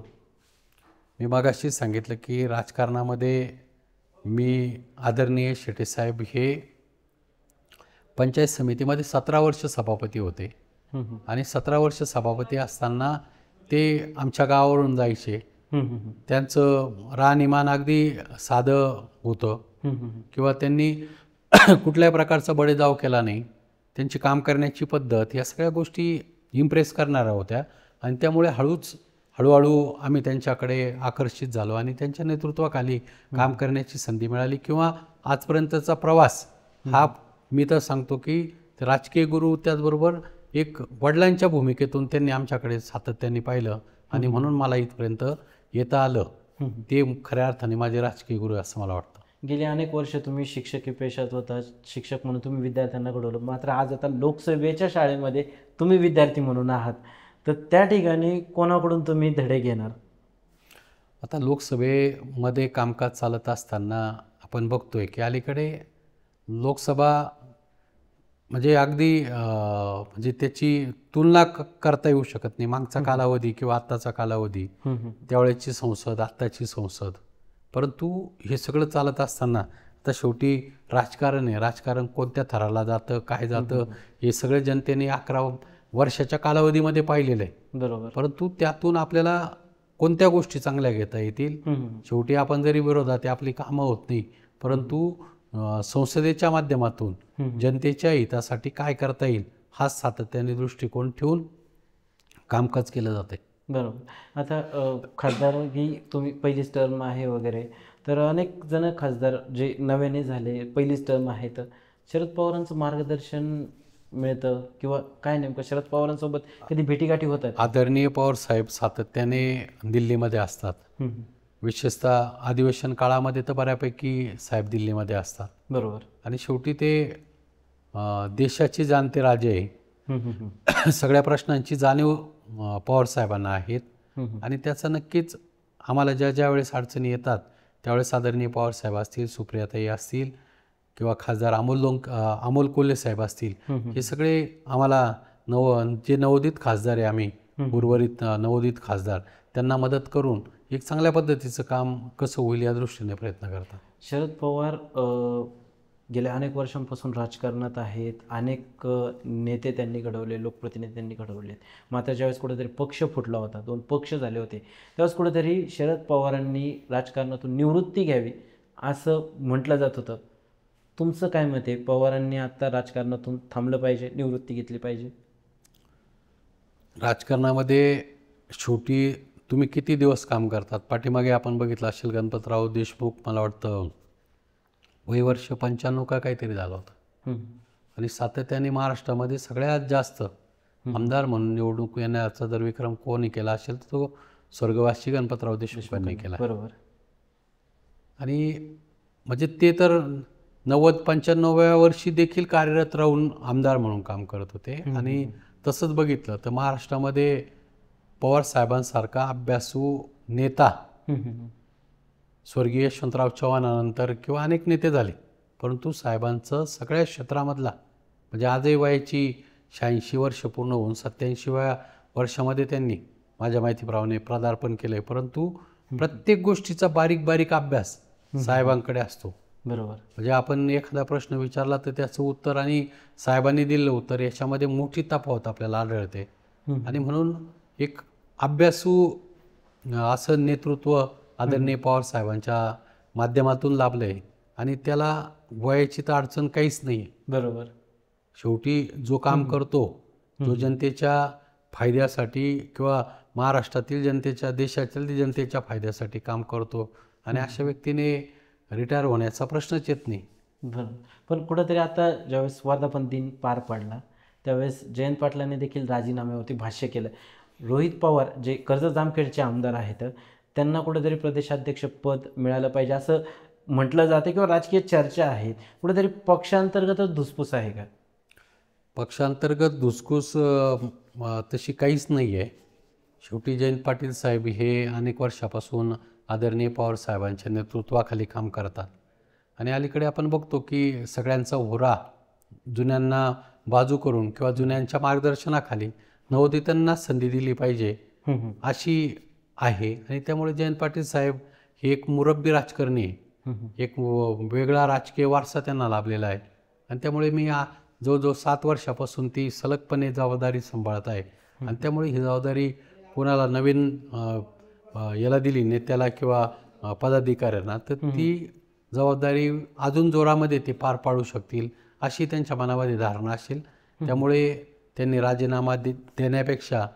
Speaker 1: मी मगाशीच सांगितलं की राजकारणामध्ये मी आदरणीय शेटेसाहेब हे पंचायत समितीमध्ये 17 वर्ष सभापती होते आणि 17 वर्ष सभापती असताना ते आमच्या गावावरून जायचे. त्यांचं राहणीमान अगदी साधं होतं किंवा त्यांनी कुठल्याही प्रकारचा बडेजाव केला नाही. त्यांची काम करण्याची पद्धत या सगळ्या गोष्टी इम्प्रेस करणाऱ्या होत्या आणि त्यामुळे हळूहळू आम्ही त्यांच्याकडे आकर्षित झालो आणि त्यांच्या नेतृत्वाखाली काम करण्याची संधी मिळाली. किंवा आजपर्यंतचा प्रवास हा मी तर सांगतो की राजकीय गुरु त्याचबरोबर एक वडिलांच्या भूमिकेतून त्यांनी आमच्याकडे सातत्याने पाहिलं आणि म्हणून मला इथपर्यंत येता आलं. ते खऱ्या अर्थाने माझे राजकीय गुरु असं मला वाटतं.
Speaker 2: गेली अनेक वर्ष तुम्ही शिक्षकी पेशात होता, शिक्षक म्हणून तुम्ही विद्यार्थ्यांना घडवलं. मात्र आज आता लोकसेवेच्या शाळेमध्ये तुम्ही विद्यार्थी म्हणून आहात, तर त्या ठिकाणी कोणाकडून तुम्ही धडे घेणार?
Speaker 1: आता लोकसभेमध्ये कामकाज चालत असताना आपण बघतोय की अलीकडे लोकसभा म्हणजे अगदी म्हणजे त्याची तुलना करता येऊ शकत नाही. मागचा कालावधी किंवा आत्ताचा कालावधी, त्यावेळेची संसद, आत्ताची संसद. परंतु हे सगळं चालत असताना आता शेवटी राजकारण आहे. राजकारण कोणत्या थराला जातं, काय जातं हे सगळे जनतेने 11 वर्षाच्या कालावधीमध्ये पाहिलेलं आहे.
Speaker 2: बरोबर.
Speaker 1: परंतु त्यातून आपल्याला कोणत्या गोष्टी चांगल्या घेता येतील. शेवटी आपण जरी विरोधात आपली कामं होत नाही, परंतु संसदेच्या माध्यमातून जनतेच्या हितासाठी काय करता येईल हा सातत्याने दृष्टिकोन ठेवून कामकाज केलं जाते.
Speaker 2: बरोबर. आता खासदारकी तुम्ही पहिलीच टर्म आहे वगैरे, तर अनेक जण खासदार जे नव्याने झाले पहिलीच टर्म आहे, तर शरद पवारांचं मार्गदर्शन मिळतं किंवा काय नेमकं शरद पवारांसोबत कधी भेटीगाठी होतात?
Speaker 1: आदरणीय पवार साहेब सातत्याने दिल्लीमध्ये असतात. विशेषतः अधिवेशन काळामध्ये तर बऱ्यापैकी साहेब दिल्लीमध्ये असतात.
Speaker 2: बरोबर.
Speaker 1: आणि शेवटी ते देशाचे जाणते राजे आहे. सगळ्या प्रश्नांची जाणीव पवार साहेबांना आहेत आणि त्याचा नक्कीच आम्हाला ज्या वेळेस अडचणी येतात त्यावेळेस आदरणीय पवार साहेब असतील, सुप्रियाताई असतील किंवा खासदार अमोल कोल्हे साहेब असतील, हे सगळे आम्हाला जे नवोदित खासदार आहे, आम्ही उर्वरित नवोदित खासदार, त्यांना मदत करून एक चांगल्या पद्धतीचं काम कसं होईल या दृष्टीने प्रयत्न करतात.
Speaker 2: शरद पवार गेल्या अनेक वर्षांपासून राजकारणात आहेत. अनेक नेते त्यांनी घडवले, लोकप्रतिनिधी त्यांनी घडवले. मात्र ज्यावेळेस कुठेतरी पक्ष फुटला होता, 2 पक्ष झाले होते, त्यावेळेस कुठेतरी शरद पवारांनी राजकारणातून निवृत्ती घ्यावी असं म्हटलं जात होतं. तुमचं काय मत आहे? पवारांनी आता राजकारणातून थांबलं पाहिजे, निवृत्ती घेतली पाहिजे?
Speaker 1: राजकारणामध्ये शेवटी तुम्ही किती दिवस काम करतात? पाठीमागे आपण बघितलं असेल गणपतराव देशमुख, मला वाटतं वर्ष 95 का काहीतरी झालं होतं आणि सातत्याने महाराष्ट्रामध्ये सगळ्यात जास्त आमदार म्हणून निवडणूक येण्याचा जर विक्रम कोणी केला असेल तर तो स्वर्गवासी गणपतराव देशमुख यांनी केला.
Speaker 2: बरोबर.
Speaker 1: आणि म्हणजे ते तर 90-95व्या वर्षी देखील कार्यरत राहून आमदार म्हणून काम करत होते. आणि तसंच बघितलं तर महाराष्ट्रामध्ये पवार साहेबांसारखा अभ्यासू नेता स्वर्गीय यशवंतराव चव्हाणानंतर किंवा अनेक नेते झाले, परंतु साहेबांचं सगळ्या क्षेत्रामधला म्हणजे आजही वयाची 86 वर्ष पूर्ण होऊन 87व्या वर्षामध्ये त्यांनी माझ्या माहितीप्रमाणे पदार्पण केलं आहे. परंतु प्रत्येक गोष्टीचा बारीक बारीक अभ्यास साहेबांकडे असतो
Speaker 2: बरोबर.
Speaker 1: म्हणजे आपण एखादा प्रश्न विचारला तर त्याचं उत्तर आणि साहेबांनी दिलेलं उत्तर याच्यामध्ये मोठी तफावत आपल्याला आढळते. आणि म्हणून एक अभ्यासू असं नेतृत्व आदरणीय पवार साहेबांच्या माध्यमातून लाभलं आहे आणि त्याला वयाची तर अडचण काहीच नाही आहे.
Speaker 2: बरोबर.
Speaker 1: शेवटी जो काम करतो, जो जनतेच्या फायद्यासाठी किंवा महाराष्ट्रातील जनतेच्या, देशातील जनतेच्या फायद्यासाठी काम करतो आणि अशा व्यक्तीने रिटायर होण्याचा प्रश्नच येत नाही.
Speaker 2: बरं. पण कुठंतरी आता ज्यावेळेस वर्धापन दिन पार पडला त्यावेळेस जयंत पाटलांनी देखील राजीनाम्यावरती भाष्य केलं. रोहित पवार जे कर्जत जामखेडचे आमदार आहेत त्यांना कुठेतरी प्रदेशाध्यक्ष पद मिळालं पाहिजे असं म्हटलं जाते किंवा राजकीय चर्चा आहेत. कुठेतरी पक्षांतर्गतच धुसफूस आहे का?
Speaker 1: पक्षांतर्गत धुसफूस तशी काहीच नाही आहे. शेवटी जयंत पाटील साहेब हे अनेक वर्षापासून आदरणीय पवार साहेबांच्या नेतृत्वाखाली काम करतात आणि अलीकडे आपण बघतो की सगळ्यांचा होरा जुन्यांना बाजू करून किंवा जुन्यांच्या मार्गदर्शनाखाली नवोदितांना संधी दिली पाहिजे अशी आहे. आणि त्यामुळे जयंत पाटील साहेब हे एक मुरब्बी राजकारणी आहे. एक वेगळा राजकीय वारसा त्यांना लाभलेला आहे आणि त्यामुळे मी जवळजवळ 7 वर्षापासून ती सलगपणे जबाबदारी सांभाळत आहे. आणि त्यामुळे ही जबाबदारी कोणाला नवीन याला दिली, नेत्याला किंवा पदाधिकाऱ्यांना, तर ती जबाबदारी अजून जोरामध्ये ते पार पाडू शकतील अशी त्यांच्या मनामध्ये धारणा असेल. त्यामुळे त्यांनी राजीनामा देण्यापेक्षा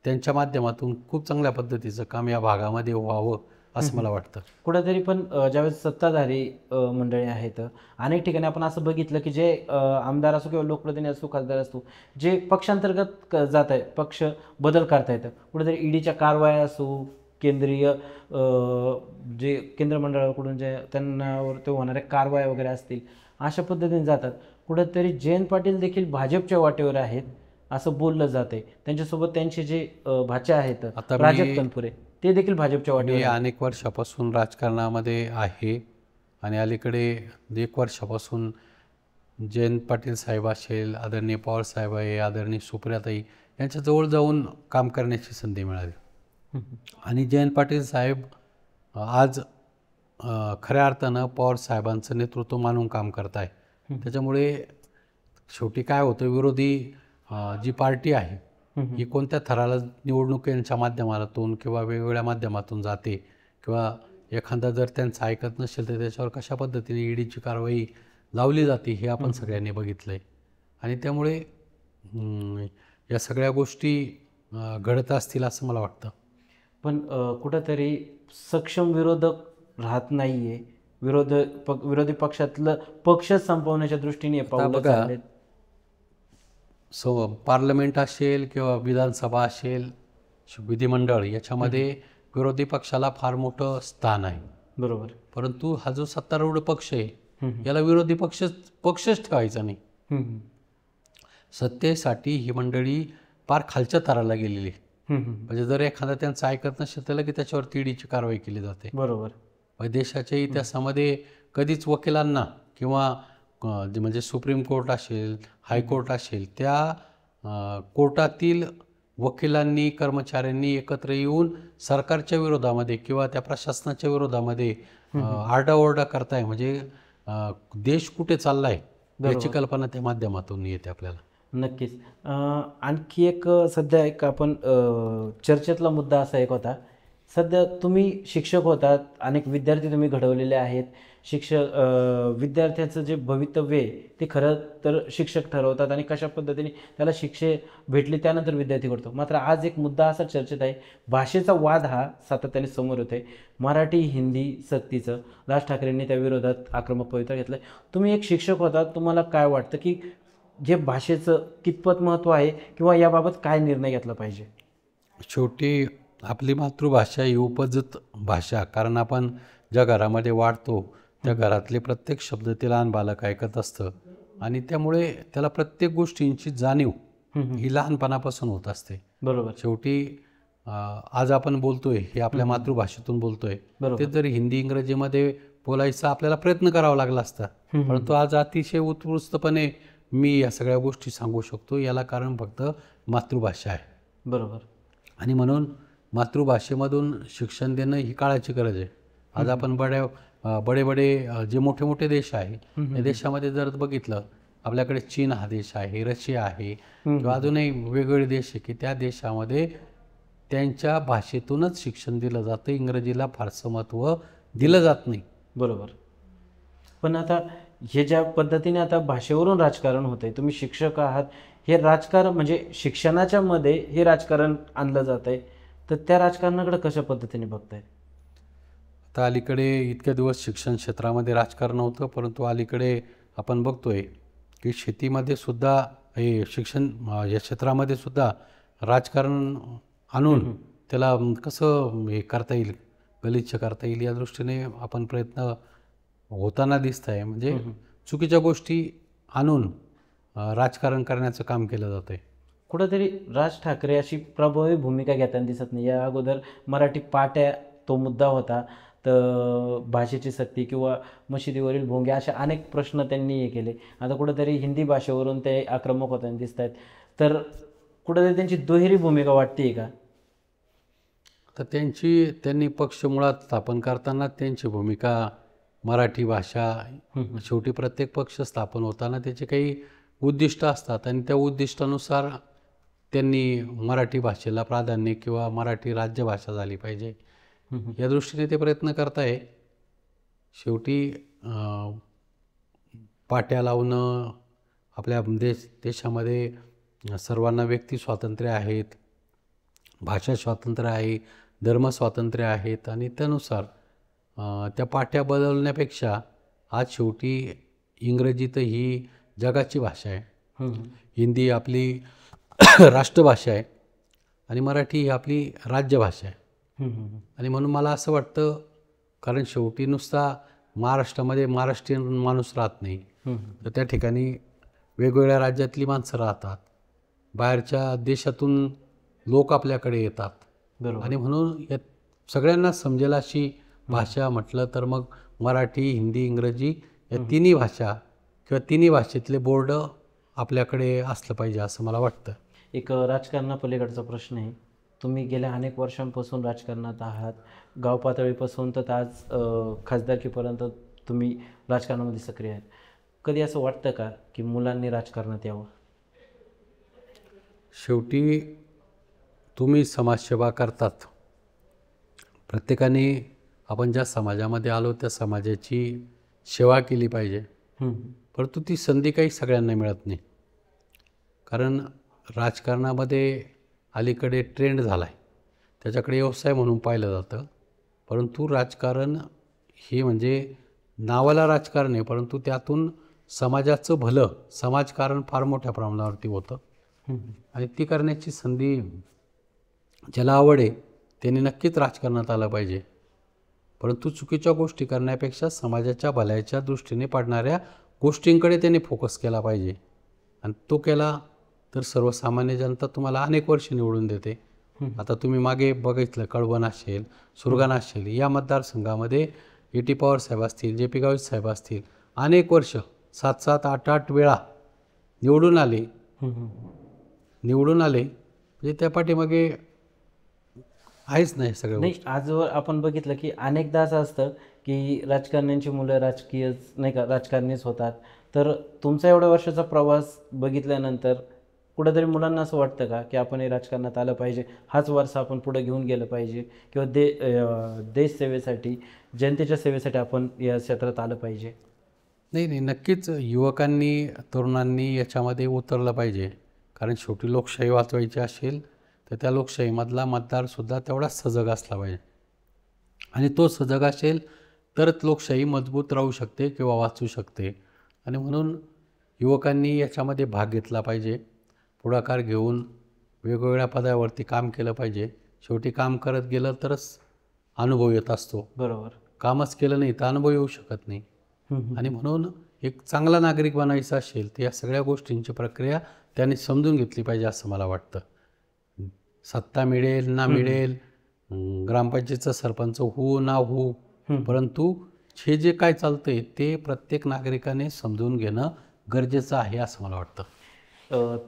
Speaker 1: त्यांच्या माध्यमातून खूप चांगल्या पद्धतीचं काम या भागामध्ये व्हावं असं मला वाटतं.
Speaker 2: कुठेतरी पण ज्यावेळेस सत्ताधारी मंडळी आहेत अनेक ठिकाणी आपण असं बघितलं की जे आमदार असो किंवा लोकप्रतिनिधी असो, खासदार असतो, जे पक्षांतर्गत जात आहे, पक्ष बदल करता येतं. कुठेतरी ईडीच्या कारवाया असो, केंद्रीय जे केंद्र मंडळाकडून जे त्यांनावर ते होणाऱ्या कारवाया वगैरे असतील, अशा पद्धतीने जातात. कुठेतरी जयंत पाटील देखील भाजपच्या वाटेवर आहेत असं बोललं जाते. त्यांच्यासोबत त्यांचे जे भाचे आहेत प्राजक्त तनपुरे ते देखील भाजपच्या वाटेवर.
Speaker 1: मी अनेक वर्षापासून राजकारणामध्ये आहे आणि अलीकडे 1 वर्षापासून जयंत पाटील साहेब असेल, आदरणीय पवार साहेब आहे, आदरणीय सुप्रियाताई यांच्याजवळ जाऊन काम करण्याची संधी मिळाली. आणि जयंत पाटील साहेब आज खऱ्या अर्थानं पवार साहेबांचं नेतृत्व मानून काम करत आहे. त्याच्यामुळे शेवटी काय होतं, विरोधी जी पार्टी आहे ही कोणत्या थराला निवडणुकींच्या माध्यमातून किंवा वेगवेगळ्या माध्यमातून जाते किंवा एखादा जर त्यांचं ऐकत नसेल तर त्याच्यावर कशा पद्धतीने ईडीची कारवाई लावली जाते हे आपण सगळ्यांनी बघितलं आहे. आणि त्यामुळे या सगळ्या गोष्टी घडत असतील असं मला वाटतं.
Speaker 2: पण कुठंतरी सक्षम विरोधक राहत नाही आहे. विरोधी पक्षातलं पक्ष संपवण्याच्या दृष्टीने पावलं चाललेत.
Speaker 1: पार्लमेंट असेल किंवा विधानसभा असेल, विधिमंडळ, याच्यामध्ये विरोधी पक्षाला फार मोठं स्थान आहे.
Speaker 2: बरोबर.
Speaker 1: परंतु हा जो सत्तारूढ पक्ष आहे याला विरोधी पक्षच ठेवायचा नाही. सत्तेसाठी ही मंडळी फार खालच्या थराला गेलेली. म्हणजे जर एखादा त्यांचं ऐकत नसेल तर लगेच त्याच्यावर ईडीची कारवाई केली जाते.
Speaker 2: बरोबर.
Speaker 1: देशाच्या इतिहासामध्ये कधीच वकिलांना किंवा म्हणजे सुप्रीम कोर्ट असेल, हायकोर्ट असेल, त्या कोर्टातील वकिलांनी, कर्मचाऱ्यांनी एकत्र येऊन सरकारच्या विरोधामध्ये किंवा त्या प्रशासनाच्या विरोधामध्ये आरडाओरडा करताय म्हणजे देश कुठे चालला आहे याची कल्पना त्या माध्यमातून येते आपल्याला.
Speaker 2: नक्कीच. आणखी एक सध्या एक आपण चर्चेतला मुद्दा असा एक होता, सध्या तुम्ही शिक्षक होतात, अनेक विद्यार्थी तुम्ही घडवलेले आहेत. विद्यार्थ्याचं जे भवितव्य आहे ते खरं तर शिक्षक ठरवतात आणि कशा पद्धतीने त्याला शिक्षे भेटली त्यानंतर विद्यार्थी करतो. मात्र आज एक मुद्दा असा चर्चेत आहे, भाषेचा वाद हा सातत्याने समोर येतो आहे. मराठी हिंदी सक्तीचं राज ठाकरेंनी त्या विरोधात आक्रमक पवित्रा घेतलं आहे. तुम्ही एक शिक्षक होता, तुम्हाला काय वाटतं की जे भाषेचं कितपत महत्त्व आहे किंवा याबाबत काय निर्णय घेतला पाहिजे?
Speaker 1: शेवटी आपली मातृभाषा ही उपजत भाषा, कारण आपण ज्या घरामध्ये वाढतो त्या घरातले प्रत्येक शब्द ते लहान बालक ऐकत असतं आणि त्यामुळे त्याला प्रत्येक गोष्टींची जाणीव ही लहानपणापासून होत असते.
Speaker 2: बरोबर.
Speaker 1: शेवटी आज आपण बोलतोय हे आपल्या मातृभाषेतून बोलतोय, ते जर हिंदी इंग्रजीमध्ये बोलायचा आपल्याला प्रयत्न करावा लागला असता, परंतु आज अतिशय उत्कृष्टपणे मी या सगळ्या गोष्टी सांगू शकतो. याला कारण फक्त मातृभाषा आहे.
Speaker 2: बरोबर.
Speaker 1: आणि म्हणून मातृभाषेमधून शिक्षण देणं ही काळाची गरज आहे. आज आपण बड्या बडे बडे जे मोठे मोठे देश आहे या देशामध्ये जर बघितलं, आपल्याकडे चीन हा देश आहे, रशिया आहे किंवा अजूनही वेगवेगळे देश आहे की त्या देशामध्ये त्यांच्या भाषेतूनच शिक्षण दिलं जातं, इंग्रजीला फारसं महत्त्व दिलं जात नाही.
Speaker 2: बरोबर. पण आता हे ज्या पद्धतीने आता भाषेवरून राजकारण होतंय, तुम्ही शिक्षक आहात, हे राजकारण म्हणजे शिक्षणाच्या मध्ये हे राजकारण आणलं जात आहे, तर त्या राजकारणाकडे कशा पद्धतीने बघताय?
Speaker 1: आता अलीकडे इतक्या दिवस शिक्षण क्षेत्रामध्ये राजकारण नव्हतं, परंतु अलीकडे आपण बघतोय की शेतीमध्ये सुद्धा हे शिक्षण या क्षेत्रामध्ये सुद्धा राजकारण आणून त्याला कसं हे करता येईल, गलिच्छ करता येईल या दृष्टीने आपण प्रयत्न होताना दिसत आहे. म्हणजे चुकीच्या गोष्टी आणून राजकारण करण्याचं काम केलं जातं आहे.
Speaker 2: कुठंतरी राज ठाकरे अशी प्रभावी भूमिका घेताना दिसत नाही. या अगोदर मराठी पाट्या तो मुद्दा होता, तर भाषेची सक्ती किंवा मशिदीवरील भोंगे असे अनेक प्रश्न त्यांनी हे केले. आता कुठंतरी हिंदी भाषेवरून ते आक्रमक होताना दिसत आहेत, तर कुठंतरी त्यांची दुहेरी भूमिका वाटते का?
Speaker 1: तर त्यांनी पक्ष मुळात स्थापन करताना त्यांची भूमिका मराठी भाषा, शेवटी प्रत्येक पक्ष स्थापन होताना त्याचे काही उद्दिष्ट असतात आणि त्या उद्दिष्टानुसार त्यांनी मराठी भाषेला प्राधान्य किंवा मराठी राज्यभाषा झाली पाहिजे या दृष्टीने ते प्रयत्न करत आहे. शेवटी पाट्या लावणं, आपल्या देशामध्ये सर्वांना व्यक्ती स्वातंत्र्य आहेत, भाषा स्वातंत्र्य आहे, धर्म स्वातंत्र्य आहेत आणि त्यानुसार त्या पाट्या बदलण्यापेक्षा आज शेवटी इंग्रजी तर ही जगाची भाषा आहे, हिंदी आपली राष्ट्रभाषा आहे आणि मराठी ही आपली राज्यभाषा आहे. आणि म्हणून मला असं वाटतं, कारण शेवटी नुसता महाराष्ट्रामध्ये महाराष्ट्रीयन माणूस राहत नाही, तर त्या ठिकाणी वेगवेगळ्या राज्यातली माणसं राहतात, बाहेरच्या देशातून लोक आपल्याकडे येतात. आणि म्हणून या सगळ्यांना समजेल अशी भाषा म्हटलं तर मग मराठी, हिंदी, इंग्रजी या तिन्ही भाषा किंवा तिन्ही भाषेतले बोर्ड आपल्याकडे असलं पाहिजे असं मला वाटतं.
Speaker 2: एक राजकारणापलीकडचा प्रश्न आहे. तुम्ही गेल्या अनेक वर्षांपासून राजकारणात आहात, गाव पातळीपासून तर आज खासदारकीपर्यंत तुम्ही राजकारणामध्ये सक्रिय आहेत. कधी असं वाटतं का की मुलांनी राजकारणात यावं?
Speaker 1: शेवटी तुम्ही समाजसेवा करतात, प्रत्येकाने आपण ज्या समाजामध्ये आलो त्या समाजाची सेवा केली पाहिजे, परंतु ती संधी काही सगळ्यांना मिळत नाही. कारण राजकारणामध्ये अलीकडे ट्रेंड झाला आहे, त्याच्याकडे व्यवसाय म्हणून पाहिलं जातं, परंतु राजकारण हे म्हणजे नावाला राजकारण आहे, परंतु त्यातून समाजाचं भलं, समाजकारण फार मोठ्या प्रमाणावरती होतं आणि ती करण्याची संधी ज्याला आवड आहे त्याने नक्कीच राजकारणात आलं पाहिजे. परंतु चुकीच्या गोष्टी करण्यापेक्षा समाजाच्या भल्याच्या दृष्टीने पडणाऱ्या गोष्टींकडे त्याने फोकस केला पाहिजे आणि तो केला तर सर्वसामान्य जनता तुम्हाला अनेक वर्ष निवडून देते. आता तुम्ही मागे बघितलं, कळवण असेल, सुरगाणा असेल, या मतदारसंघामध्ये A.T. पवार साहेब असतील, J.P. गावित साहेब असतील, अनेक वर्ष 7-7, 8-8 वेळा निवडून आले. म्हणजे त्या पाठीमागे आहेच नाही सगळं.
Speaker 2: नाही, आजवर आपण बघितलं की अनेकदा असं असतं की राजकारण्यांची मुलं राजकीय नाही का राजकारणीच होतात. तर तुमचा एवढ्या वर्षाचा प्रवास बघितल्यानंतर कुठेतरी मुलांना असं वाटतं का की आपण हे राजकारणात आलं पाहिजे, हाच वारसा आपण पुढे घेऊन गेलं पाहिजे किंवा देश सेवेसाठी, जनतेच्या सेवेसाठी आपण या क्षेत्रात आलं पाहिजे?
Speaker 1: नाही, नक्कीच युवकांनी, तरुणांनी याच्यामध्ये उतरलं पाहिजे. कारण शेवटी लोकशाही वाचवायची असेल तर त्या लोकशाहीमधला मतदारसुद्धा तेवढाच सजग असला पाहिजे आणि तो सजग असेल तरच लोकशाही मजबूत राहू शकते किंवा वाचू शकते. आणि म्हणून युवकांनी याच्यामध्ये भाग घेतला पाहिजे, पुढाकार घेऊन वेगवेगळ्या पदावरती काम केलं पाहिजे. शेवटी काम करत गेलं तरच अनुभव येत असतो.
Speaker 2: बरोबर.
Speaker 1: कामच केलं नाही तर अनुभव येऊ शकत नाही. आणि म्हणून एक चांगला नागरिक बनायचा असेल तर या सगळ्या गोष्टींची प्रक्रिया त्यांनी समजून घेतली पाहिजे असं मला वाटतं. सत्ता मिळेल ना मिळेल, ग्रामपंचायतीचा सरपंच होऊ ना होऊ, परंतु हे जे काय चालतंय ते प्रत्येक नागरिकाने समजून घेणं गरजेचं आहे असं मला वाटतं.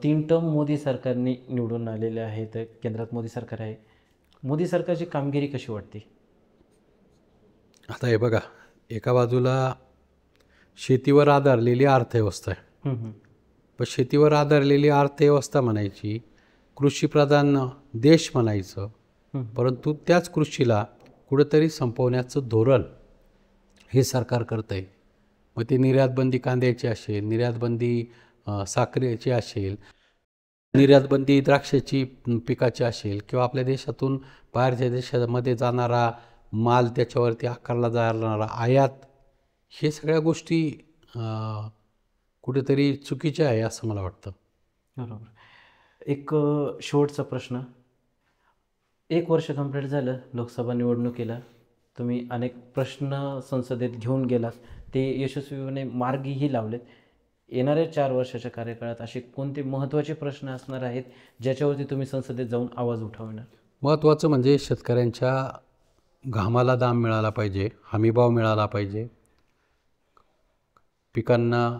Speaker 2: 3 टर्म मोदी सरकारने निवडून आलेले आहेत, केंद्रात मोदी सरकार आहे. मोदी सरकारची कामगिरी कशी वाटते?
Speaker 1: आता हे बघा, एका बाजूला शेतीवर आधारलेली अर्थव्यवस्था आहे. पण शेतीवर आधारलेली अर्थव्यवस्था म्हणायची, कृषीप्रधान देश म्हणायचं, परंतु त्याच कृषीला कुठंतरी संपवण्याचं धोरण हे सरकार करतं आहे. मग ते निर्यातबंदी कांद्याची असेल, निर्यातबंदी साखरेची असेल, निर्यातबंदी द्राक्षाची पिकाची असेल, किंवा आपल्या देशातून बाहेरच्या देशामध्ये जाणारा माल त्याच्यावरती आकारला जाणारा आयात, हे सगळ्या गोष्टी कुठेतरी चुकीच्या आहे असं मला वाटतं.
Speaker 2: बरोबर. एक शेवटचा प्रश्न. 1 वर्ष कंप्लीट झालं लोकसभा निवडणुकीला, तुम्ही अनेक प्रश्न संसदेत घेऊन गेलात, ते यशस्वीपणे मार्गीही लावलेत. येणाऱ्या 4 वर्षाच्या कार्यकाळात असे कोणते महत्त्वाचे प्रश्न असणार आहेत ज्याच्यावरती तुम्ही संसदेत जाऊन आवाज उठवणार?
Speaker 1: महत्त्वाचं म्हणजे शेतकऱ्यांच्या घामाला दाम मिळाला पाहिजे, हमीभाव मिळाला पाहिजे, पिकांना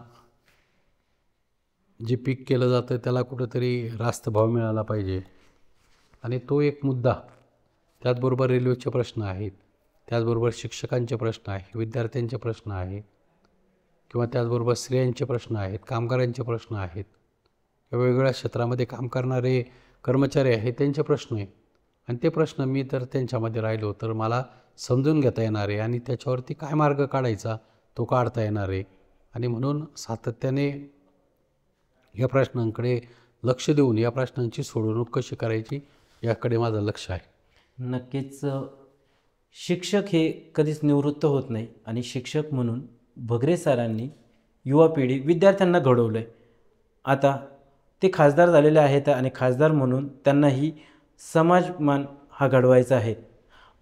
Speaker 1: जे पीक केलं जातं त्याला कुठंतरी रास्त भाव मिळाला पाहिजे. आणि तो एक मुद्दा. त्याचबरोबर रेल्वेचे प्रश्न आहेत, त्याचबरोबर शिक्षकांचे प्रश्न आहेत, विद्यार्थ्यांचे प्रश्न आहेत, किंवा त्याचबरोबर स्त्रियांचे प्रश्न आहेत, कामगारांचे प्रश्न आहेत, वेगवेगळ्या क्षेत्रामध्ये काम करणारे कर्मचारी आहेत त्यांचे प्रश्न आहेत. आणि ते प्रश्न मी तर त्यांच्यामध्ये राहिलो तर मला समजून घेता येणार आहे आणि त्याच्यावरती काय मार्ग काढायचा तो काढता येणार आहे. आणि म्हणून सातत्याने या प्रश्नांकडे लक्ष देऊन या प्रश्नांची सोडवणूक कशी करायची याकडे माझं लक्ष आहे.
Speaker 2: नक्कीच. शिक्षक हे कधीच निवृत्त होत नाही आणि शिक्षक म्हणून भगरे सरांनी युवा पिढी विद्यार्थ्यांना घडवलं आहे. आता ते खासदार झालेले आहेत आणि खासदार म्हणून त्यांनाही समाजमान हा घडवायचा आहे.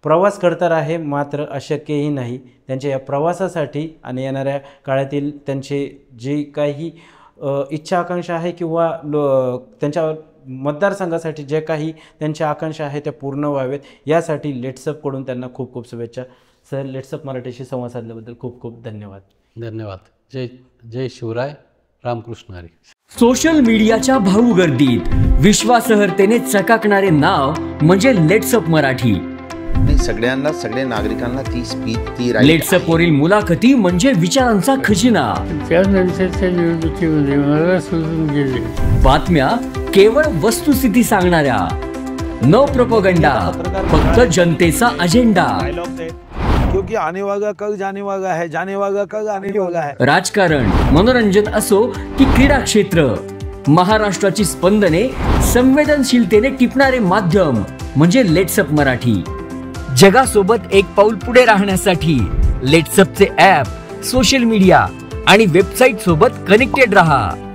Speaker 2: प्रवास करणार आहे, मात्र अशक्यही नाही. त्यांच्या या प्रवासासाठी आणि येणाऱ्या काळातील त्यांचे जे काही इच्छा आकांक्षा आहे किंवा त्यांच्या मतदारसंघासाठी जे काही त्यांच्या आकांक्षा आहे त्या पूर्ण व्हावेत यासाठी लेट्सअपकडून त्यांना खूप खूप शुभेच्छा. सर, लेट्सअप मराठीशी संवाद साधल्याबद्दल खूप खूप धन्यवाद.
Speaker 1: धन्यवाद. जय शिवराय. रामकृष्ण हरी.
Speaker 3: सोशल मीडियाच्या भाऊ गर्दीत विश्वासार्हतेने चकाकणारे नाव म्हणजे लेट्सअप मराठी.
Speaker 4: सगळ्यांना, सगळ्या नागरिकांना ती स्पीच, ती
Speaker 3: लेट्सअप वरील मुलाखती म्हणजे विचारांचा खजिना.
Speaker 5: त्यानंतरच्या निवडणुकीमध्ये मला सोडून गेले.
Speaker 3: बातम्या केवळ वस्तुस्थिती सांगणाऱ्या, न प्रोपगंडा, फक्त जनतेचा अजेंडा.
Speaker 6: क्योंकि आने वाला कल जाने वाला है, जाने वाला कल आने वाला है.
Speaker 3: राजकारण, मनोरंजन असो की क्रीडा क्षेत्र, महाराष्ट्राची स्पंदने संवेदनशीलतेने टिपणारे माध्यम म्हणजे लेट्सअप मराठी. जगासोबत एक पाऊल पुढे राहण्यासाठी लेट्सअपचे ॲप, सोशल मीडिया आणि वेबसाईट सोबत कनेक्टेड रहा.